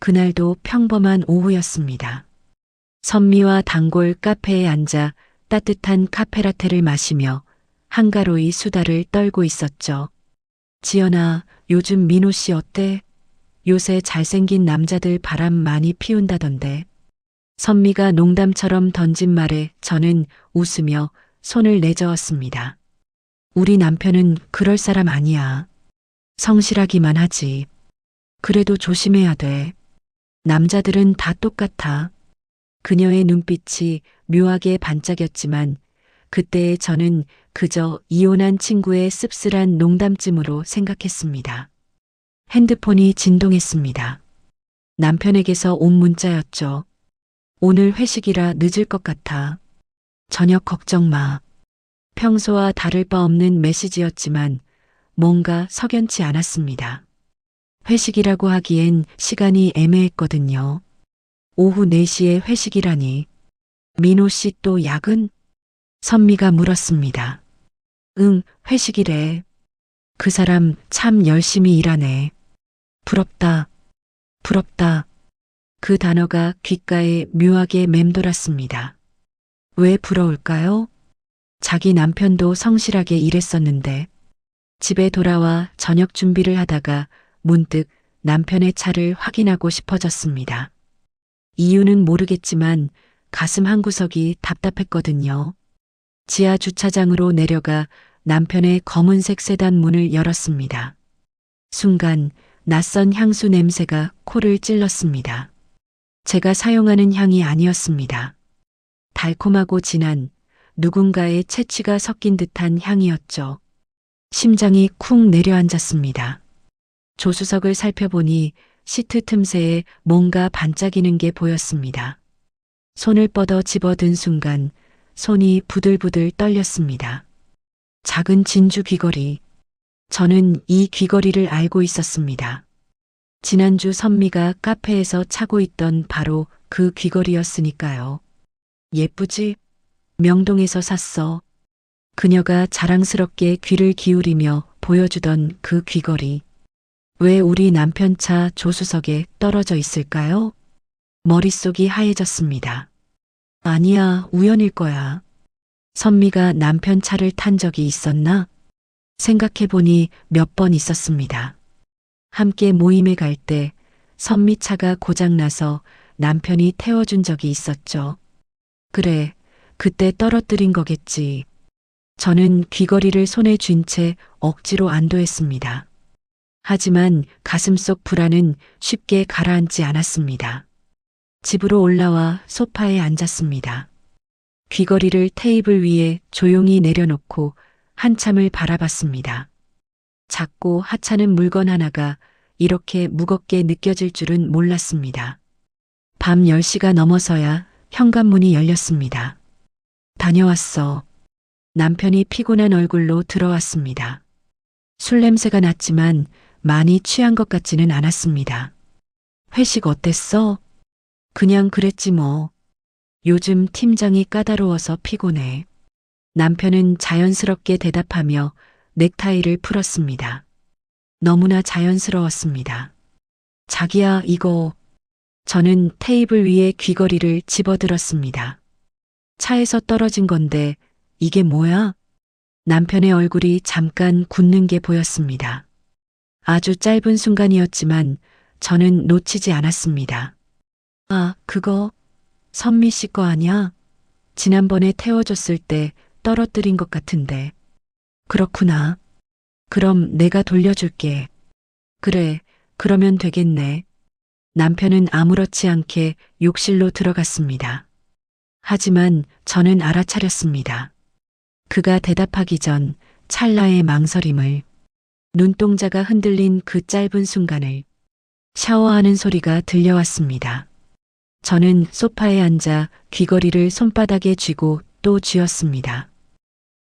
그날도 평범한 오후였습니다. 선미와 단골 카페에 앉아 따뜻한 카페라테를 마시며 한가로이 수다를 떨고 있었죠. 지연아, 요즘 민호 씨 어때? 요새 잘생긴 남자들 바람 많이 피운다던데. 선미가 농담처럼 던진 말에 저는 웃으며 손을 내저었습니다. 우리 남편은 그럴 사람 아니야. 성실하기만 하지. 그래도 조심해야 돼. 남자들은 다 똑같아. 그녀의 눈빛이 묘하게 반짝였지만 그때의 저는 그저 이혼한 친구의 씁쓸한 농담쯤으로 생각했습니다. 핸드폰이 진동했습니다. 남편에게서 온 문자였죠. 오늘 회식이라 늦을 것 같아. 저녁 걱정 마. 평소와 다를 바 없는 메시지였지만 뭔가 석연치 않았습니다. 회식이라고 하기엔 시간이 애매했거든요. 오후 4시에 회식이라니. 민호 씨 또 야근? 선미가 물었습니다. 응, 회식이래. 그 사람 참 열심히 일하네. 부럽다. 부럽다. 그 단어가 귓가에 묘하게 맴돌았습니다. 왜 부러울까요? 자기 남편도 성실하게 일했었는데 집에 돌아와 저녁 준비를 하다가 문득 남편의 차를 확인하고 싶어졌습니다. 이유는 모르겠지만 가슴 한구석이 답답했거든요. 지하 주차장으로 내려가 남편의 검은색 세단 문을 열었습니다. 순간 낯선 향수 냄새가 코를 찔렀습니다. 제가 사용하는 향이 아니었습니다. 달콤하고 진한 누군가의 채취가 섞인 듯한 향이었죠. 심장이 쿵 내려앉았습니다. 조수석을 살펴보니 시트 틈새에 뭔가 반짝이는 게 보였습니다. 손을 뻗어 집어든 순간 손이 부들부들 떨렸습니다. 작은 진주 귀걸이. 저는 이 귀걸이를 알고 있었습니다. 지난주 선미가 카페에서 차고 있던 바로 그 귀걸이였으니까요. 예쁘지? 명동에서 샀어. 그녀가 자랑스럽게 귀를 기울이며 보여주던 그 귀걸이. 왜 우리 남편 차 조수석에 떨어져 있을까요? 머릿속이 하얘졌습니다. 아니야, 우연일 거야. 선미가 남편 차를 탄 적이 있었나? 생각해보니 몇 번 있었습니다. 함께 모임에 갈 때 선미 차가 고장나서 남편이 태워준 적이 있었죠. 그래, 그때 떨어뜨린 거겠지. 저는 귀걸이를 손에 쥔 채 억지로 안도했습니다. 하지만 가슴속 불안은 쉽게 가라앉지 않았습니다. 집으로 올라와 소파에 앉았습니다. 귀걸이를 테이블 위에 조용히 내려놓고 한참을 바라봤습니다. 작고 하찮은 물건 하나가 이렇게 무겁게 느껴질 줄은 몰랐습니다. 밤 10시가 넘어서야 현관문이 열렸습니다. 다녀왔어. 남편이 피곤한 얼굴로 들어왔습니다. 술 냄새가 났지만 많이 취한 것 같지는 않았습니다. 회식 어땠어? 그냥 그랬지 뭐. 요즘 팀장이 까다로워서 피곤해. 남편은 자연스럽게 대답하며 넥타이를 풀었습니다. 너무나 자연스러웠습니다. 자기야, 이거. 저는 테이블 위에 귀걸이를 집어들었습니다. 차에서 떨어진 건데 이게 뭐야? 남편의 얼굴이 잠깐 굳는 게 보였습니다. 아주 짧은 순간이었지만 저는 놓치지 않았습니다. 아, 그거 선미 씨 거 아니야? 지난번에 태워줬을 때 떨어뜨린 것 같은데. 그렇구나. 그럼 내가 돌려줄게. 그래, 그러면 되겠네. 남편은 아무렇지 않게 욕실로 들어갔습니다. 하지만 저는 알아차렸습니다. 그가 대답하기 전 찰나의 망설임을, 눈동자가 흔들린 그 짧은 순간을, 샤워하는 소리가 들려왔습니다. 저는 소파에 앉아 귀걸이를 손바닥에 쥐고 또 쥐었습니다.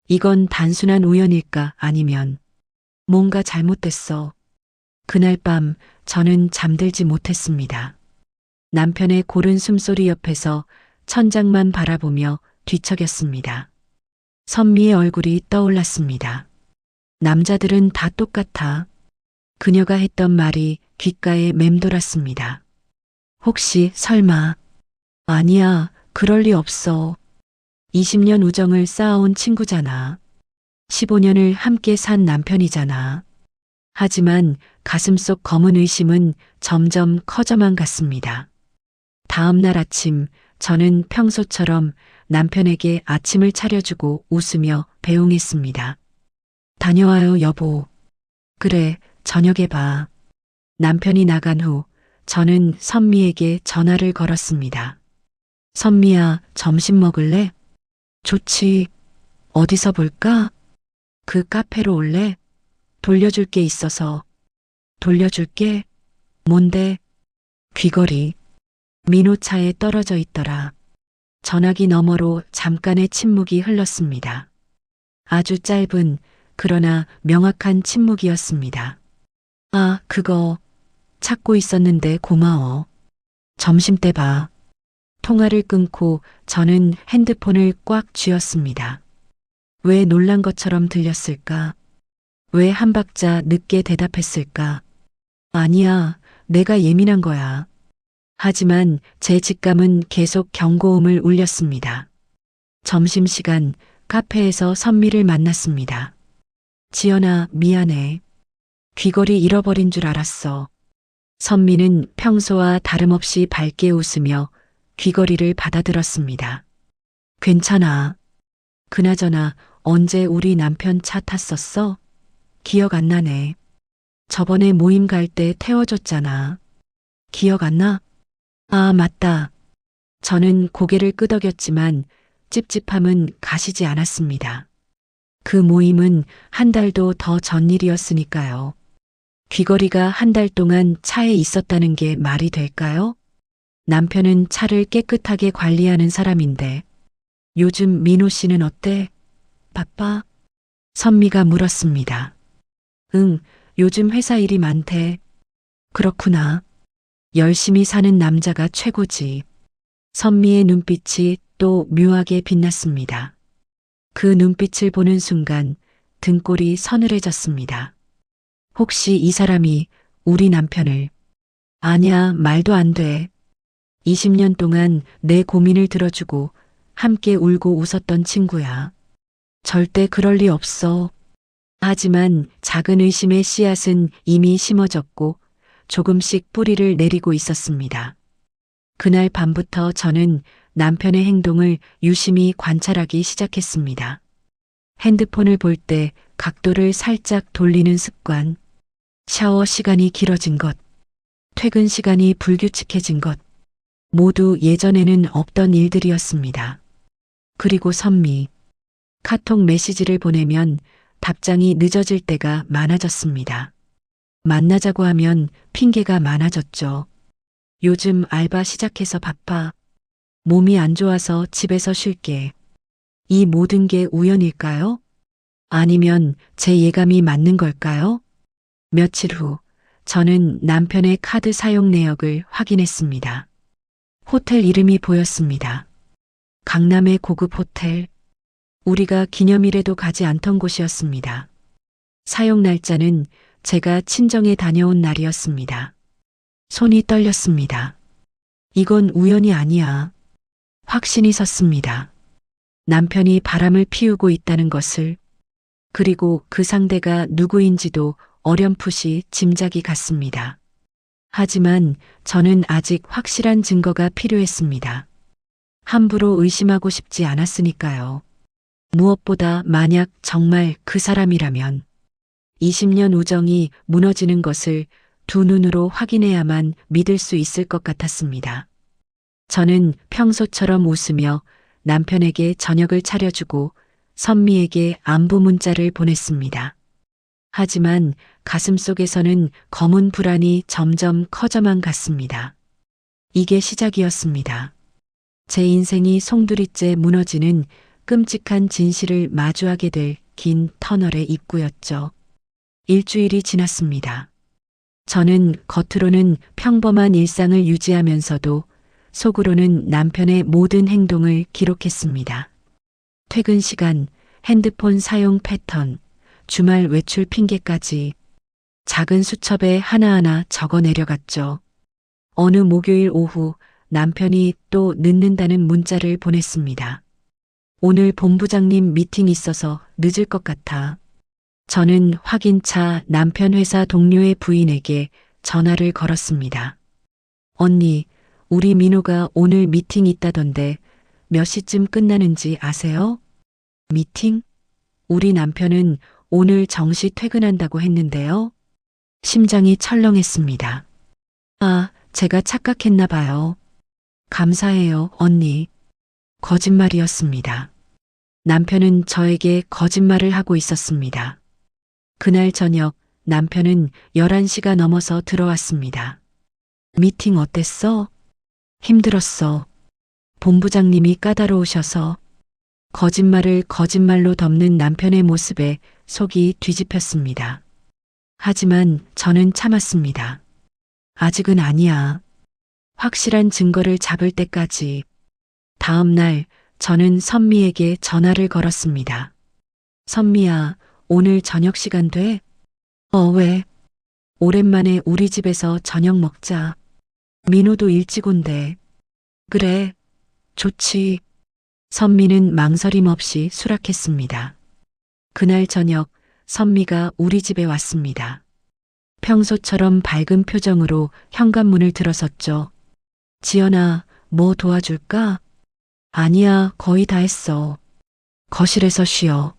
이건 단순한 우연일까 아니면 뭔가 잘못됐어. 그날 밤 저는 잠들지 못했습니다. 남편의 고른 숨소리 옆에서 천장만 바라보며 뒤척였습니다. 선미의 얼굴이 떠올랐습니다. 남자들은 다 똑같아. 그녀가 했던 말이 귓가에 맴돌았습니다. 혹시 설마. 아니야, 그럴 리 없어. 20년 우정을 쌓아온 친구잖아. 15년을 함께 산 남편이잖아. 하지만 가슴속 검은 의심은 점점 커져만 갔습니다. 다음 날 아침, 저는 평소처럼 남편에게 아침을 차려주고 웃으며 배웅했습니다. 다녀와요, 여보. 그래, 저녁에 봐. 남편이 나간 후 저는 선미에게 전화를 걸었습니다. 선미야, 점심 먹을래? 좋지. 어디서 볼까? 그 카페로 올래? 돌려줄 게 있어서. 돌려줄게? 뭔데? 귀걸이. 민호차에 떨어져 있더라. 전화기 너머로 잠깐의 침묵이 흘렀습니다. 아주 짧은, 그러나 명확한 침묵이었습니다. 아, 그거 찾고 있었는데 고마워. 점심때 봐. 통화를 끊고 저는 핸드폰을 꽉 쥐었습니다. 왜 놀란 것처럼 들렸을까? 왜 한 박자 늦게 대답했을까? 아니야, 내가 예민한 거야. 하지만 제 직감은 계속 경고음을 울렸습니다. 점심시간 카페에서 선미를 만났습니다. 지연아, 미안해. 귀걸이 잃어버린 줄 알았어. 선미는 평소와 다름없이 밝게 웃으며 귀걸이를 받아들었습니다. 괜찮아. 그나저나 언제 우리 남편 차 탔었어? 기억 안 나네. 저번에 모임 갈 때 태워줬잖아. 기억 안 나? 아, 맞다. 저는 고개를 끄덕였지만 찝찝함은 가시지 않았습니다. 그 모임은 한 달도 더 전 일이었으니까요. 귀걸이가 한 달 동안 차에 있었다는 게 말이 될까요? 남편은 차를 깨끗하게 관리하는 사람인데 요즘 민호 씨는 어때? 바빠? 선미가 물었습니다. 응, 요즘 회사 일이 많대. 그렇구나. 열심히 사는 남자가 최고지. 선미의 눈빛이 또 묘하게 빛났습니다. 그 눈빛을 보는 순간 등골이 서늘해졌습니다. 혹시 이 사람이 우리 남편을. 아냐, 말도 안 돼. 20년 동안 내 고민을 들어주고 함께 울고 웃었던 친구야. 절대 그럴 리 없어. 하지만 작은 의심의 씨앗은 이미 심어졌고 조금씩 뿌리를 내리고 있었습니다. 그날 밤부터 저는 남편의 행동을 유심히 관찰하기 시작했습니다. 핸드폰을 볼 때 각도를 살짝 돌리는 습관, 샤워 시간이 길어진 것, 퇴근 시간이 불규칙해진 것, 모두 예전에는 없던 일들이었습니다. 그리고 선미, 카톡 메시지를 보내면 답장이 늦어질 때가 많아졌습니다. 만나자고 하면 핑계가 많아졌죠. 요즘 알바 시작해서 바빠. 몸이 안 좋아서 집에서 쉴게. 이 모든 게 우연일까요? 아니면 제 예감이 맞는 걸까요? 며칠 후 저는 남편의 카드 사용 내역을 확인했습니다. 호텔 이름이 보였습니다. 강남의 고급 호텔. 우리가 기념일에도 가지 않던 곳이었습니다. 사용 날짜는 제가 친정에 다녀온 날이었습니다. 손이 떨렸습니다. 이건 우연이 아니야. 확신이 섰습니다. 남편이 바람을 피우고 있다는 것을, 그리고 그 상대가 누구인지도 어렴풋이 짐작이 갔습니다. 하지만 저는 아직 확실한 증거가 필요했습니다. 함부로 의심하고 싶지 않았으니까요. 무엇보다 만약 정말 그 사람이라면 20년 우정이 무너지는 것을 두 눈으로 확인해야만 믿을 수 있을 것 같았습니다. 저는 평소처럼 웃으며 남편에게 저녁을 차려주고 선미에게 안부 문자를 보냈습니다. 하지만 가슴속에서는 검은 불안이 점점 커져만 갔습니다. 이게 시작이었습니다. 제 인생이 송두리째 무너지는 끔찍한 진실을 마주하게 될 긴 터널의 입구였죠. 일주일이 지났습니다. 저는 겉으로는 평범한 일상을 유지하면서도 속으로는 남편의 모든 행동을 기록했습니다. 퇴근 시간, 핸드폰 사용 패턴, 주말 외출 핑계까지 작은 수첩에 하나하나 적어 내려갔죠. 어느 목요일 오후 남편이 또 늦는다는 문자를 보냈습니다. 오늘 본부장님 미팅 있어서 늦을 것 같아. 저는 확인차 남편 회사 동료의 부인에게 전화를 걸었습니다. 언니, 우리 민호가 오늘 미팅 있다던데 몇 시쯤 끝나는지 아세요? 미팅? 우리 남편은 오늘 정시 퇴근한다고 했는데요. 심장이 철렁했습니다. 아, 제가 착각했나 봐요. 감사해요, 언니. 거짓말이었습니다. 남편은 저에게 거짓말을 하고 있었습니다. 그날 저녁 남편은 11시가 넘어서 들어왔습니다. 미팅 어땠어? 힘들었어. 본부장님이 까다로우셔서. 거짓말을 거짓말로 덮는 남편의 모습에 속이 뒤집혔습니다. 하지만 저는 참았습니다. 아직은 아니야. 확실한 증거를 잡을 때까지. 다음 날 저는 선미에게 전화를 걸었습니다. 선미야, 오늘 저녁 시간 돼? 왜? 오랜만에 우리 집에서 저녁 먹자. 민호도 일찍 온대. 그래, 좋지. 선미는 망설임 없이 수락했습니다. 그날 저녁 선미가 우리 집에 왔습니다. 평소처럼 밝은 표정으로 현관문을 들어섰죠. 지연아, 뭐 도와줄까? 아니야, 거의 다 했어. 거실에서 쉬어.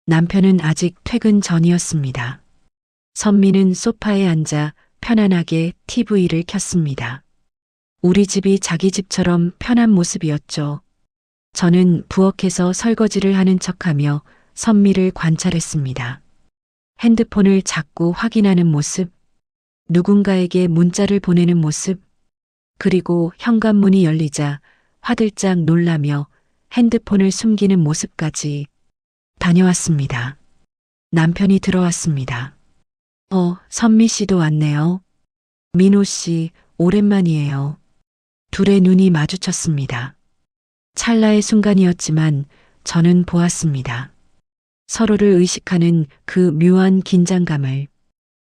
남편은 아직 퇴근 전이었습니다. 선미는 소파에 앉아 편안하게 TV를 켰습니다. 우리 집이 자기 집처럼 편한 모습이었죠. 저는 부엌에서 설거지를 하는 척하며 선미를 관찰했습니다. 핸드폰을 자꾸 확인하는 모습, 누군가에게 문자를 보내는 모습, 그리고 현관문이 열리자 화들짝 놀라며 핸드폰을 숨기는 모습까지 다녀왔습니다. 남편이 들어왔습니다. 선미 씨도 왔네요. 민호 씨, 오랜만이에요. 둘의 눈이 마주쳤습니다. 찰나의 순간이었지만 저는 보았습니다. 서로를 의식하는 그 묘한 긴장감을,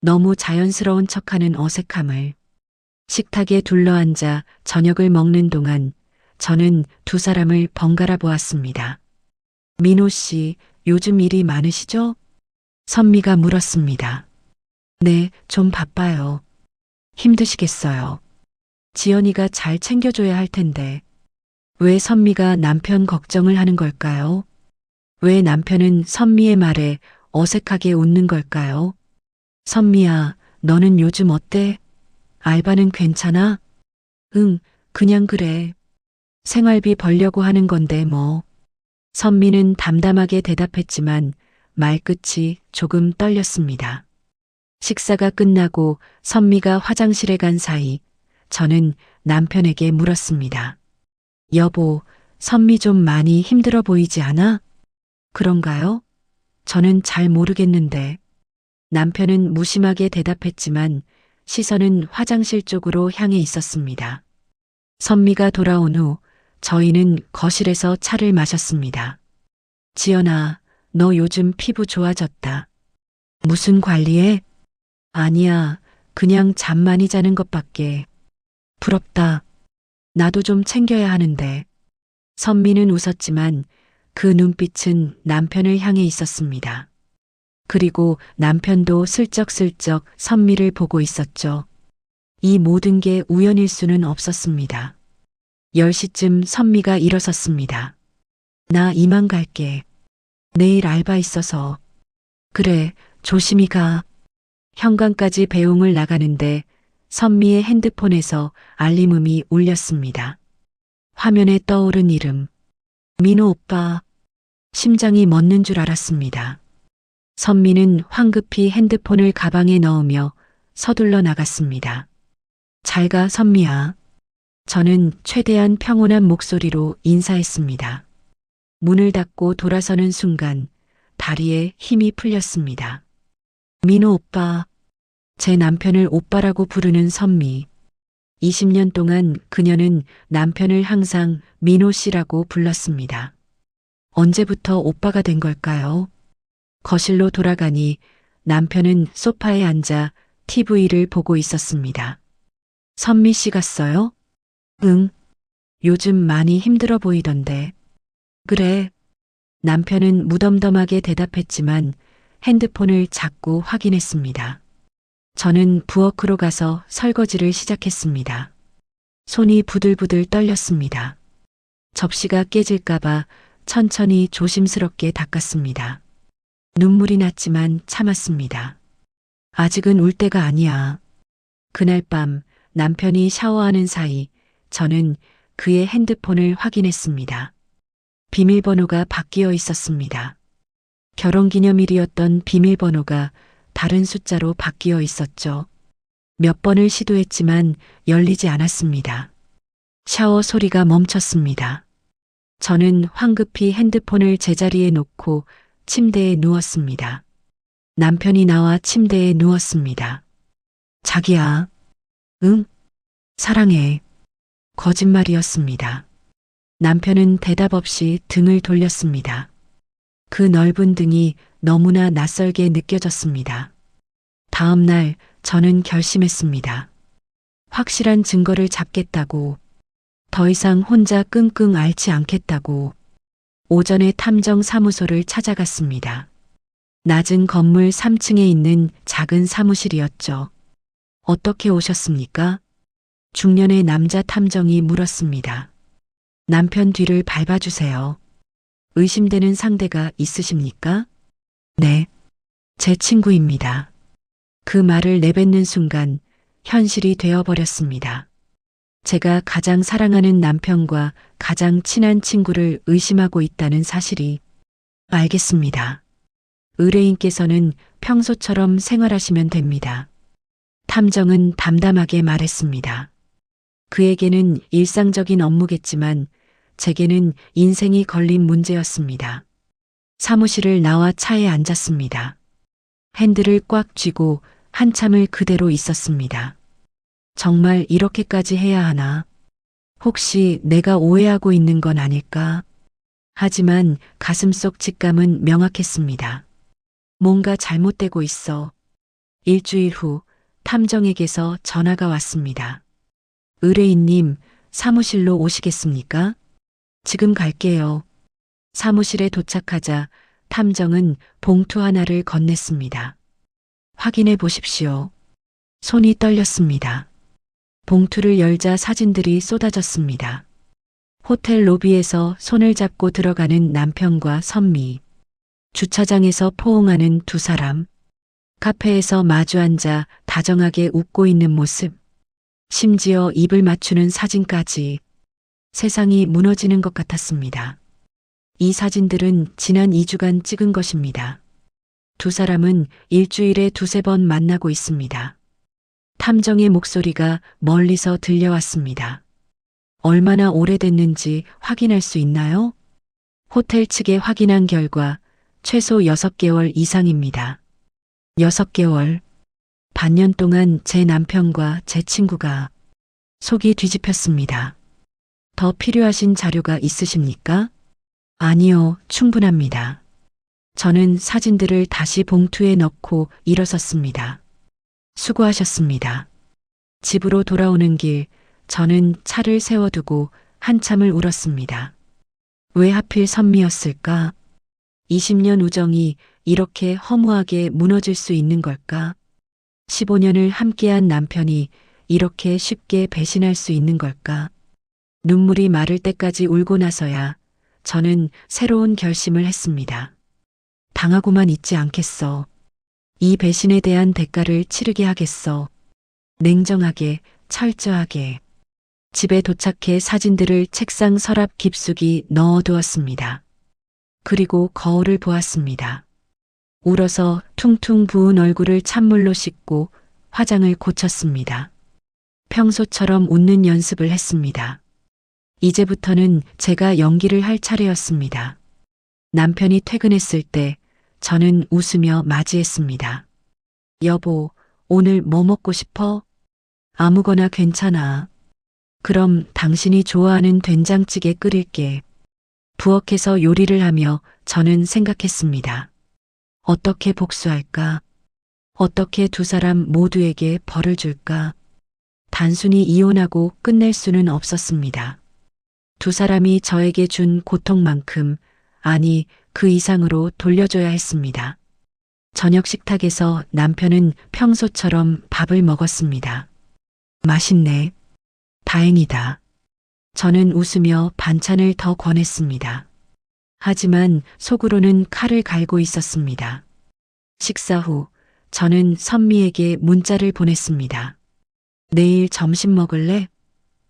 너무 자연스러운 척하는 어색함을. 식탁에 둘러앉아 저녁을 먹는 동안 저는 두 사람을 번갈아 보았습니다. 민호 씨, 요즘 일이 많으시죠? 선미가 물었습니다. 네, 좀 바빠요. 힘드시겠어요. 지연이가 잘 챙겨줘야 할 텐데. 왜 선미가 남편 걱정을 하는 걸까요? 왜 남편은 선미의 말에 어색하게 웃는 걸까요? 선미야, 너는 요즘 어때? 알바는 괜찮아? 응, 그냥 그래. 생활비 벌려고 하는 건데 뭐. 선미는 담담하게 대답했지만 말끝이 조금 떨렸습니다. 식사가 끝나고 선미가 화장실에 간 사이 저는 남편에게 물었습니다. 여보, 선미 좀 많이 힘들어 보이지 않아? 그런가요? 저는 잘 모르겠는데. 남편은 무심하게 대답했지만 시선은 화장실 쪽으로 향해 있었습니다. 선미가 돌아온 후 저희는 거실에서 차를 마셨습니다. 지연아, 너 요즘 피부 좋아졌다. 무슨 관리해? 아니야, 그냥 잠 많이 자는 것밖에. 부럽다. 나도 좀 챙겨야 하는데. 선미는 웃었지만 그 눈빛은 남편을 향해 있었습니다. 그리고 남편도 슬쩍슬쩍 선미를 보고 있었죠. 이 모든 게 우연일 수는 없었습니다. 10시쯤 선미가 일어섰습니다. 나 이만 갈게. 내일 알바 있어서. 그래, 조심히 가. 현관까지 배웅을 나가는데 선미의 핸드폰에서 알림음이 울렸습니다. 화면에 떠오른 이름. 민호 오빠. 심장이 멎는 줄 알았습니다. 선미는 황급히 핸드폰을 가방에 넣으며 서둘러 나갔습니다. 잘 가, 선미야. 저는 최대한 평온한 목소리로 인사했습니다. 문을 닫고 돌아서는 순간 다리에 힘이 풀렸습니다. 민호 오빠. 제 남편을 오빠라고 부르는 선미. 20년 동안 그녀는 남편을 항상 민호 씨라고 불렀습니다. 언제부터 오빠가 된 걸까요? 거실로 돌아가니 남편은 소파에 앉아 TV를 보고 있었습니다. 선미 씨 갔어요? 응. 요즘 많이 힘들어 보이던데. 그래. 남편은 무덤덤하게 대답했지만 핸드폰을 자꾸 확인했습니다. 저는 부엌으로 가서 설거지를 시작했습니다. 손이 부들부들 떨렸습니다. 접시가 깨질까봐 천천히 조심스럽게 닦았습니다. 눈물이 났지만 참았습니다. 아직은 울 때가 아니야. 그날 밤 남편이 샤워하는 사이 저는 그의 핸드폰을 확인했습니다. 비밀번호가 바뀌어 있었습니다. 결혼기념일이었던 비밀번호가 다른 숫자로 바뀌어 있었죠. 몇 번을 시도했지만 열리지 않았습니다. 샤워 소리가 멈췄습니다. 저는 황급히 핸드폰을 제자리에 놓고 침대에 누웠습니다. 남편이 나와 침대에 누웠습니다. 자기야. 응? 사랑해. 거짓말이었습니다. 남편은 대답 없이 등을 돌렸습니다. 그 넓은 등이 너무나 낯설게 느껴졌습니다. 다음 날 저는 결심했습니다. 확실한 증거를 잡겠다고, 더 이상 혼자 끙끙 앓지 않겠다고. 오전에 탐정 사무소를 찾아갔습니다. 낮은 건물 3층에 있는 작은 사무실이었죠. 어떻게 오셨습니까? 중년의 남자 탐정이 물었습니다. 남편 뒤를 밟아주세요. 의심되는 상대가 있으십니까? 네. 제 친구입니다. 그 말을 내뱉는 순간 현실이 되어버렸습니다. 제가 가장 사랑하는 남편과 가장 친한 친구를 의심하고 있다는 사실이. 알겠습니다. 의뢰인께서는 평소처럼 생활하시면 됩니다. 탐정은 담담하게 말했습니다. 그에게는 일상적인 업무겠지만 제게는 인생이 걸린 문제였습니다. 사무실을 나와 차에 앉았습니다. 핸들을 꽉 쥐고 한참을 그대로 있었습니다. 정말 이렇게까지 해야 하나? 혹시 내가 오해하고 있는 건 아닐까? 하지만 가슴속 직감은 명확했습니다. 뭔가 잘못되고 있어. 일주일 후 탐정에게서 전화가 왔습니다. 의뢰인님, 사무실로 오시겠습니까? 지금 갈게요. 사무실에 도착하자 탐정은 봉투 하나를 건넸습니다. 확인해 보십시오. 손이 떨렸습니다. 봉투를 열자 사진들이 쏟아졌습니다. 호텔 로비에서 손을 잡고 들어가는 남편과 선미, 주차장에서 포옹하는 두 사람, 카페에서 마주 앉아 다정하게 웃고 있는 모습, 심지어 입을 맞추는 사진까지. 세상이 무너지는 것 같았습니다. 이 사진들은 지난 2주간 찍은 것입니다. 두 사람은 일주일에 두세 번 만나고 있습니다. 탐정의 목소리가 멀리서 들려왔습니다. 얼마나 오래됐는지 확인할 수 있나요? 호텔 측에 확인한 결과 최소 6개월 이상입니다. 6개월. 반년 동안 제 남편과 제 친구가. 속이 뒤집혔습니다. 더 필요하신 자료가 있으십니까? 아니요, 충분합니다. 저는 사진들을 다시 봉투에 넣고 일어섰습니다. 수고하셨습니다. 집으로 돌아오는 길, 저는 차를 세워두고 한참을 울었습니다. 왜 하필 선미였을까? 20년 우정이 이렇게 허무하게 무너질 수 있는 걸까? 15년을 함께한 남편이 이렇게 쉽게 배신할 수 있는 걸까? 눈물이 마를 때까지 울고 나서야 저는 새로운 결심을 했습니다. 당하고만 있지 않겠어. 이 배신에 대한 대가를 치르게 하겠어. 냉정하게, 철저하게. 집에 도착해 사진들을 책상 서랍 깊숙이 넣어두었습니다. 그리고 거울을 보았습니다. 울어서 퉁퉁 부은 얼굴을 찬물로 씻고 화장을 고쳤습니다. 평소처럼 웃는 연습을 했습니다. 이제부터는 제가 연기를 할 차례였습니다. 남편이 퇴근했을 때 저는 웃으며 맞이했습니다. 여보, 오늘 뭐 먹고 싶어? 아무거나 괜찮아. 그럼 당신이 좋아하는 된장찌개 끓일게. 부엌에서 요리를 하며 저는 생각했습니다. 어떻게 복수할까? 어떻게 두 사람 모두에게 벌을 줄까? 단순히 이혼하고 끝낼 수는 없었습니다. 두 사람이 저에게 준 고통만큼, 아니, 그 이상으로 돌려줘야 했습니다. 저녁 식탁에서 남편은 평소처럼 밥을 먹었습니다. 맛있네. 다행이다. 저는 웃으며 반찬을 더 권했습니다. 하지만 속으로는 칼을 갈고 있었습니다. 식사 후 저는 선미에게 문자를 보냈습니다. 내일 점심 먹을래?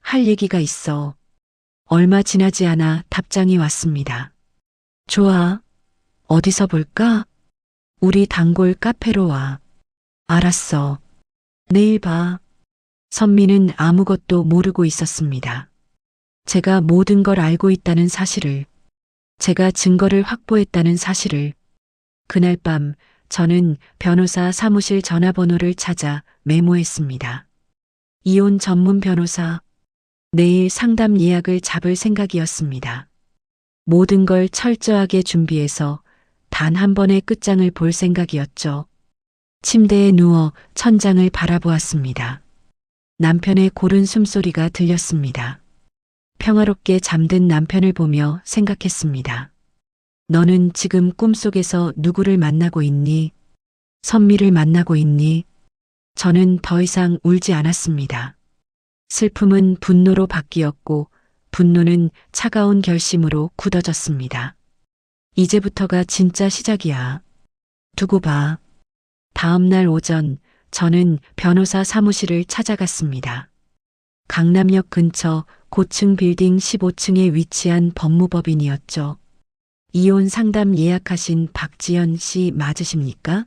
할 얘기가 있어. 얼마 지나지 않아 답장이 왔습니다. 좋아. 어디서 볼까? 우리 단골 카페로 와. 알았어. 내일 봐. 선미는 아무것도 모르고 있었습니다. 제가 모든 걸 알고 있다는 사실을, 제가 증거를 확보했다는 사실을. 그날 밤 저는 변호사 사무실 전화번호를 찾아 메모했습니다. 이혼 전문 변호사. 내일 상담 예약을 잡을 생각이었습니다. 모든 걸 철저하게 준비해서 단 한 번의 끝장을 볼 생각이었죠. 침대에 누워 천장을 바라보았습니다. 남편의 고른 숨소리가 들렸습니다. 평화롭게 잠든 남편을 보며 생각했습니다. 너는 지금 꿈속에서 누구를 만나고 있니? 선미를 만나고 있니? 저는 더 이상 울지 않았습니다. 슬픔은 분노로 바뀌었고 분노는 차가운 결심으로 굳어졌습니다. 이제부터가 진짜 시작이야. 두고 봐. 다음 날 오전 저는 변호사 사무실을 찾아갔습니다. 강남역 근처 고층 빌딩 15층에 위치한 법무법인이었죠. 이혼 상담 예약하신 박지연 씨 맞으십니까?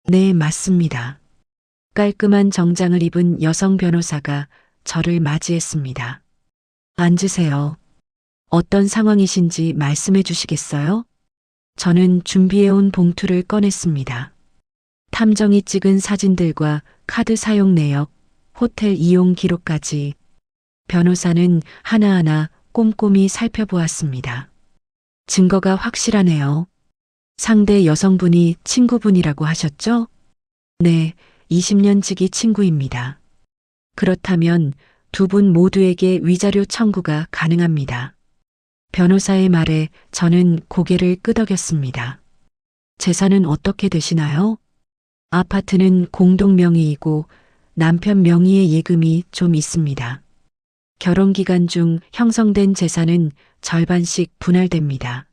네, 맞습니다. 깔끔한 정장을 입은 여성 변호사가 저를 맞이했습니다. 앉으세요. 어떤 상황이신지 말씀해 주시겠어요? 저는 준비해온 봉투를 꺼냈습니다. 탐정이 찍은 사진들과 카드 사용 내역, 호텔 이용 기록까지. 변호사는 하나하나 꼼꼼히 살펴보았습니다. 증거가 확실하네요. 상대 여성분이 친구분이라고 하셨죠? 네, 20년 지기 친구입니다. 그렇다면 두 분 모두에게 위자료 청구가 가능합니다. 변호사의 말에 저는 고개를 끄덕였습니다. 재산은 어떻게 되시나요? 아파트는 공동 명의이고 남편 명의의 예금이 좀 있습니다. 결혼 기간 중 형성된 재산은 절반씩 분할됩니다.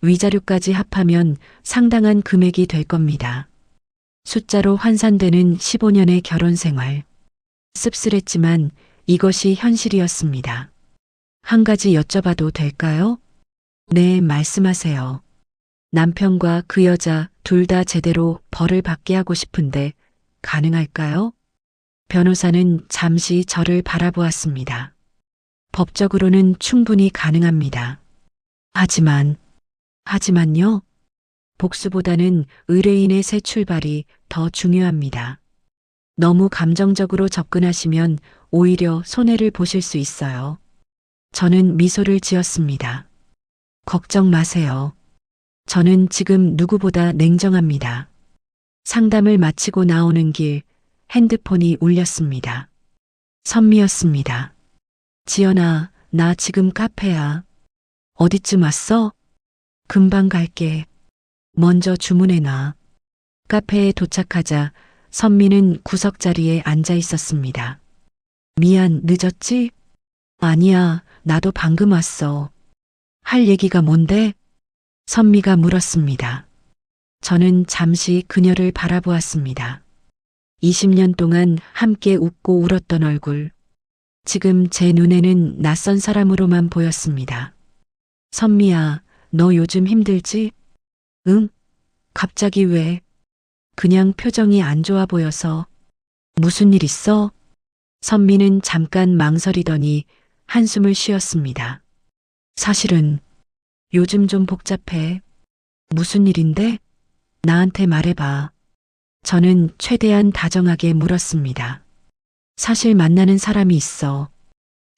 위자료까지 합하면 상당한 금액이 될 겁니다. 숫자로 환산되는 15년의 결혼 생활. 씁쓸했지만 이것이 현실이었습니다. 한 가지 여쭤봐도 될까요? 네, 말씀하세요. 남편과 그 여자 둘 다 제대로 벌을 받게 하고 싶은데 가능할까요? 변호사는 잠시 저를 바라보았습니다. 법적으로는 충분히 가능합니다. 하지만요? 복수보다는 의뢰인의 새 출발이 더 중요합니다. 너무 감정적으로 접근하시면 오히려 손해를 보실 수 있어요. 저는 미소를 지었습니다. 걱정 마세요. 저는 지금 누구보다 냉정합니다. 상담을 마치고 나오는 길 핸드폰이 울렸습니다. 선미였습니다. 지연아, 나 지금 카페야. 어디쯤 왔어? 금방 갈게. 먼저 주문해놔. 카페에 도착하자 선미는 구석자리에 앉아 있었습니다. 미안, 늦었지? 아니야, 나도 방금 왔어. 할 얘기가 뭔데? 선미가 물었습니다. 저는 잠시 그녀를 바라보았습니다. 20년 동안 함께 웃고 울었던 얼굴. 지금 제 눈에는 낯선 사람으로만 보였습니다. 선미야, 너 요즘 힘들지? 응? 갑자기 왜? 그냥 표정이 안 좋아 보여서. 무슨 일 있어? 선미는 잠깐 망설이더니 한숨을 쉬었습니다. 사실은 요즘 좀 복잡해. 무슨 일인데? 나한테 말해봐. 저는 최대한 다정하게 물었습니다. 사실 만나는 사람이 있어.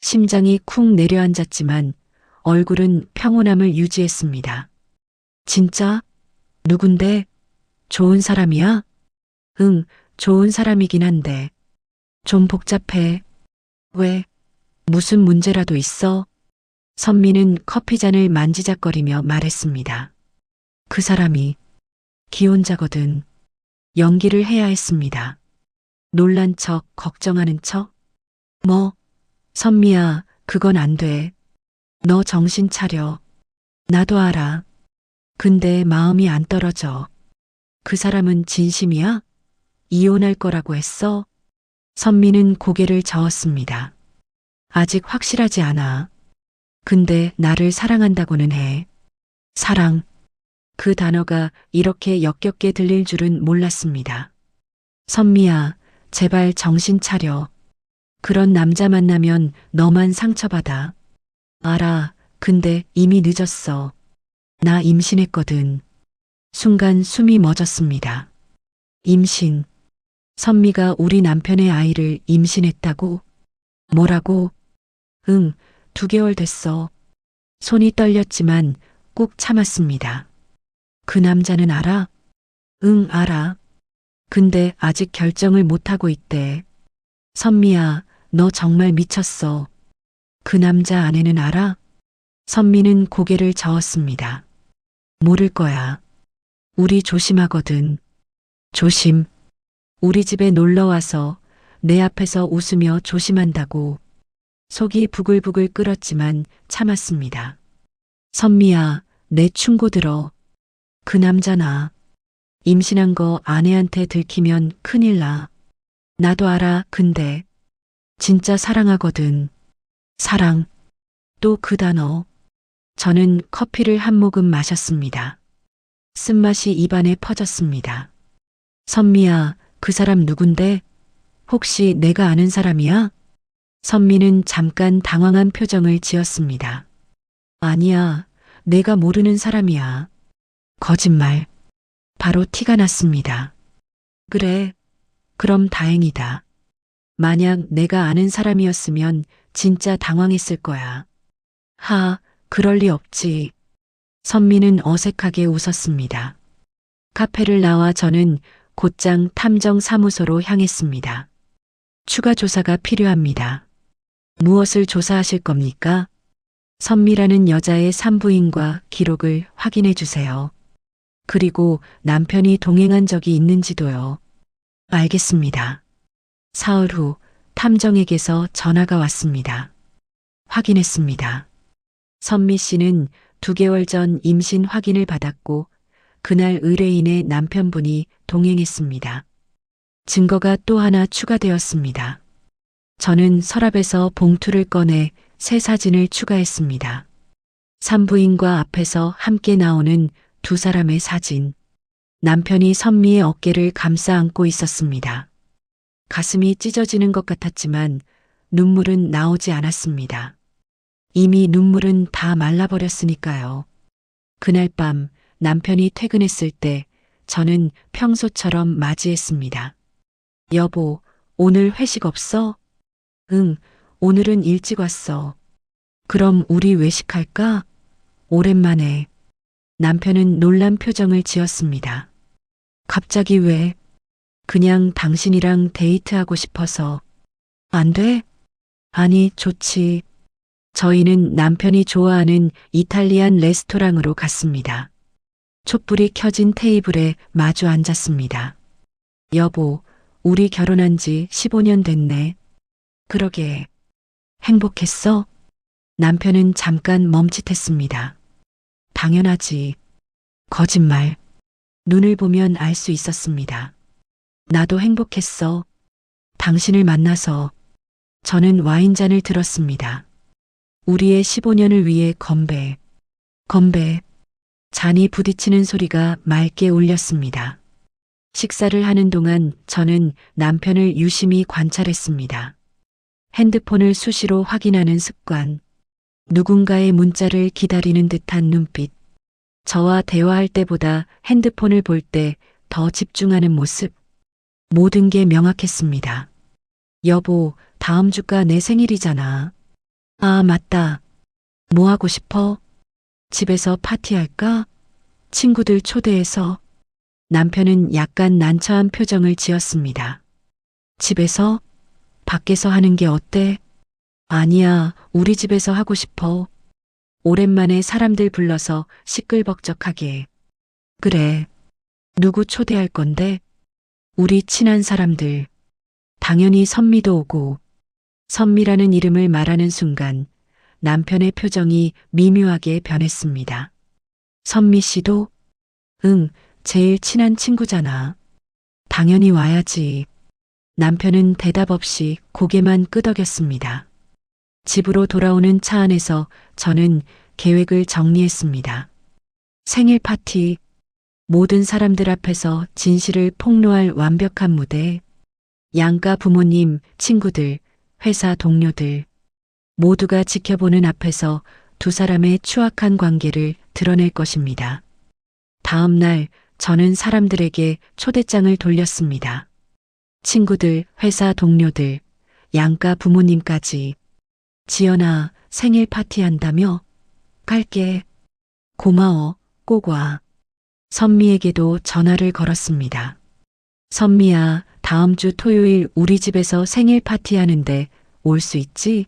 심장이 쿵 내려앉았지만 얼굴은 평온함을 유지했습니다. 진짜? 누군데? 좋은 사람이야? 응, 좋은 사람이긴 한데. 좀 복잡해. 왜? 무슨 문제라도 있어? 선미는 커피잔을 만지작거리며 말했습니다. 그 사람이 기혼자거든. 연기를 해야 했습니다. 놀란 척, 걱정하는 척. 뭐, 선미야, 그건 안 돼. 너 정신 차려. 나도 알아. 근데 마음이 안 떨어져. 그 사람은 진심이야? 이혼할 거라고 했어? 선미는 고개를 저었습니다. 아직 확실하지 않아. 근데 나를 사랑한다고는 해. 사랑. 그 단어가 이렇게 역겹게 들릴 줄은 몰랐습니다. 선미야, 제발 정신 차려. 그런 남자 만나면 너만 상처받아. 알아. 근데 이미 늦었어. 나 임신했거든. 순간 숨이 멎었습니다. 임신. 선미가 우리 남편의 아이를 임신했다고? 뭐라고? 응, 2개월 됐어. 손이 떨렸지만 꾹 참았습니다. 그 남자는 알아? 응, 알아. 근데 아직 결정을 못하고 있대. 선미야, 너 정말 미쳤어. 그 남자 아내는 알아? 선미는 고개를 저었습니다. 모를 거야. 우리 조심하거든. 조심. 우리 집에 놀러 와서 내 앞에서 웃으며 조심한다고. 속이 부글부글 끓었지만 참았습니다. 선미야, 내 충고 들어. 그 남자나 임신한 거 아내한테 들키면 큰일 나. 나도 알아. 근데 진짜 사랑하거든. 사랑. 또 그 단어. 저는 커피를 한 모금 마셨습니다. 쓴맛이 입안에 퍼졌습니다. 선미야, 그 사람 누군데? 혹시 내가 아는 사람이야? 선미는 잠깐 당황한 표정을 지었습니다. 아니야, 내가 모르는 사람이야. 거짓말. 바로 티가 났습니다. 그래, 그럼 다행이다. 만약 내가 아는 사람이었으면 진짜 당황했을 거야. 그럴 리 없지. 선미는 어색하게 웃었습니다. 카페를 나와 저는 곧장 탐정사무소로 향했습니다. 추가 조사가 필요합니다. 무엇을 조사하실 겁니까? 선미라는 여자의 산부인과 기록을 확인해 주세요. 그리고 남편이 동행한 적이 있는지도요. 알겠습니다. 사흘 후 탐정에게서 전화가 왔습니다. 확인했습니다. 선미 씨는 2개월 전 임신 확인을 받았고 그날 의뢰인의 남편분이 동행했습니다. 증거가 또 하나 추가되었습니다. 저는 서랍에서 봉투를 꺼내 새 사진을 추가했습니다. 산부인과 앞에서 함께 나오는 2사람의 사진. 남편이 선미의 어깨를 감싸 안고 있었습니다. 가슴이 찢어지는 것 같았지만 눈물은 나오지 않았습니다. 이미 눈물은 다 말라버렸으니까요. 그날 밤 남편이 퇴근했을 때 저는 평소처럼 맞이했습니다. 여보, 오늘 회식 없어? 응, 오늘은 일찍 왔어. 그럼 우리 외식할까? 오랜만에. 남편은 놀란 표정을 지었습니다. 갑자기 왜? 그냥 당신이랑 데이트하고 싶어서. 안 돼? 아니, 좋지. 저희는 남편이 좋아하는 이탈리안 레스토랑으로 갔습니다. 촛불이 켜진 테이블에 마주 앉았습니다. 여보, 우리 결혼한 지 15년 됐네. 그러게. 행복했어? 남편은 잠깐 멈칫했습니다. 당연하지. 거짓말. 눈을 보면 알 수 있었습니다. 나도 행복했어. 당신을 만나서. 저는 와인잔을 들었습니다. 우리의 15년을 위해 건배. 건배. 잔이 부딪히는 소리가 맑게 울렸습니다. 식사를 하는 동안 저는 남편을 유심히 관찰했습니다. 핸드폰을 수시로 확인하는 습관. 누군가의 문자를 기다리는 듯한 눈빛. 저와 대화할 때보다 핸드폰을 볼 때 더 집중하는 모습. 모든 게 명확했습니다. 여보, 다음 주가 내 생일이잖아. 아, 맞다. 뭐 하고 싶어? 집에서 파티할까? 친구들 초대해서. 남편은 약간 난처한 표정을 지었습니다. 집에서? 밖에서 하는 게 어때? 아니야, 우리 집에서 하고 싶어. 오랜만에 사람들 불러서 시끌벅적하게. 그래. 누구 초대할 건데? 우리 친한 사람들. 당연히 선미도 오고. 선미라는 이름을 말하는 순간 남편의 표정이 미묘하게 변했습니다. 선미 씨도? 응, 제일 친한 친구잖아. 당연히 와야지. 남편은 대답 없이 고개만 끄덕였습니다. 집으로 돌아오는 차 안에서 저는 계획을 정리했습니다. 생일 파티, 모든 사람들 앞에서 진실을 폭로할 완벽한 무대, 양가 부모님, 친구들, 회사 동료들, 모두가 지켜보는 앞에서 두 사람의 추악한 관계를 드러낼 것입니다. 다음 날 저는 사람들에게 초대장을 돌렸습니다. 친구들, 회사 동료들, 양가 부모님까지. 지연아, 생일 파티한다며? 갈게. 고마워, 꼭 와. 선미에게도 전화를 걸었습니다. 선미야, 다음 주 토요일 우리 집에서 생일 파티하는데 올 수 있지?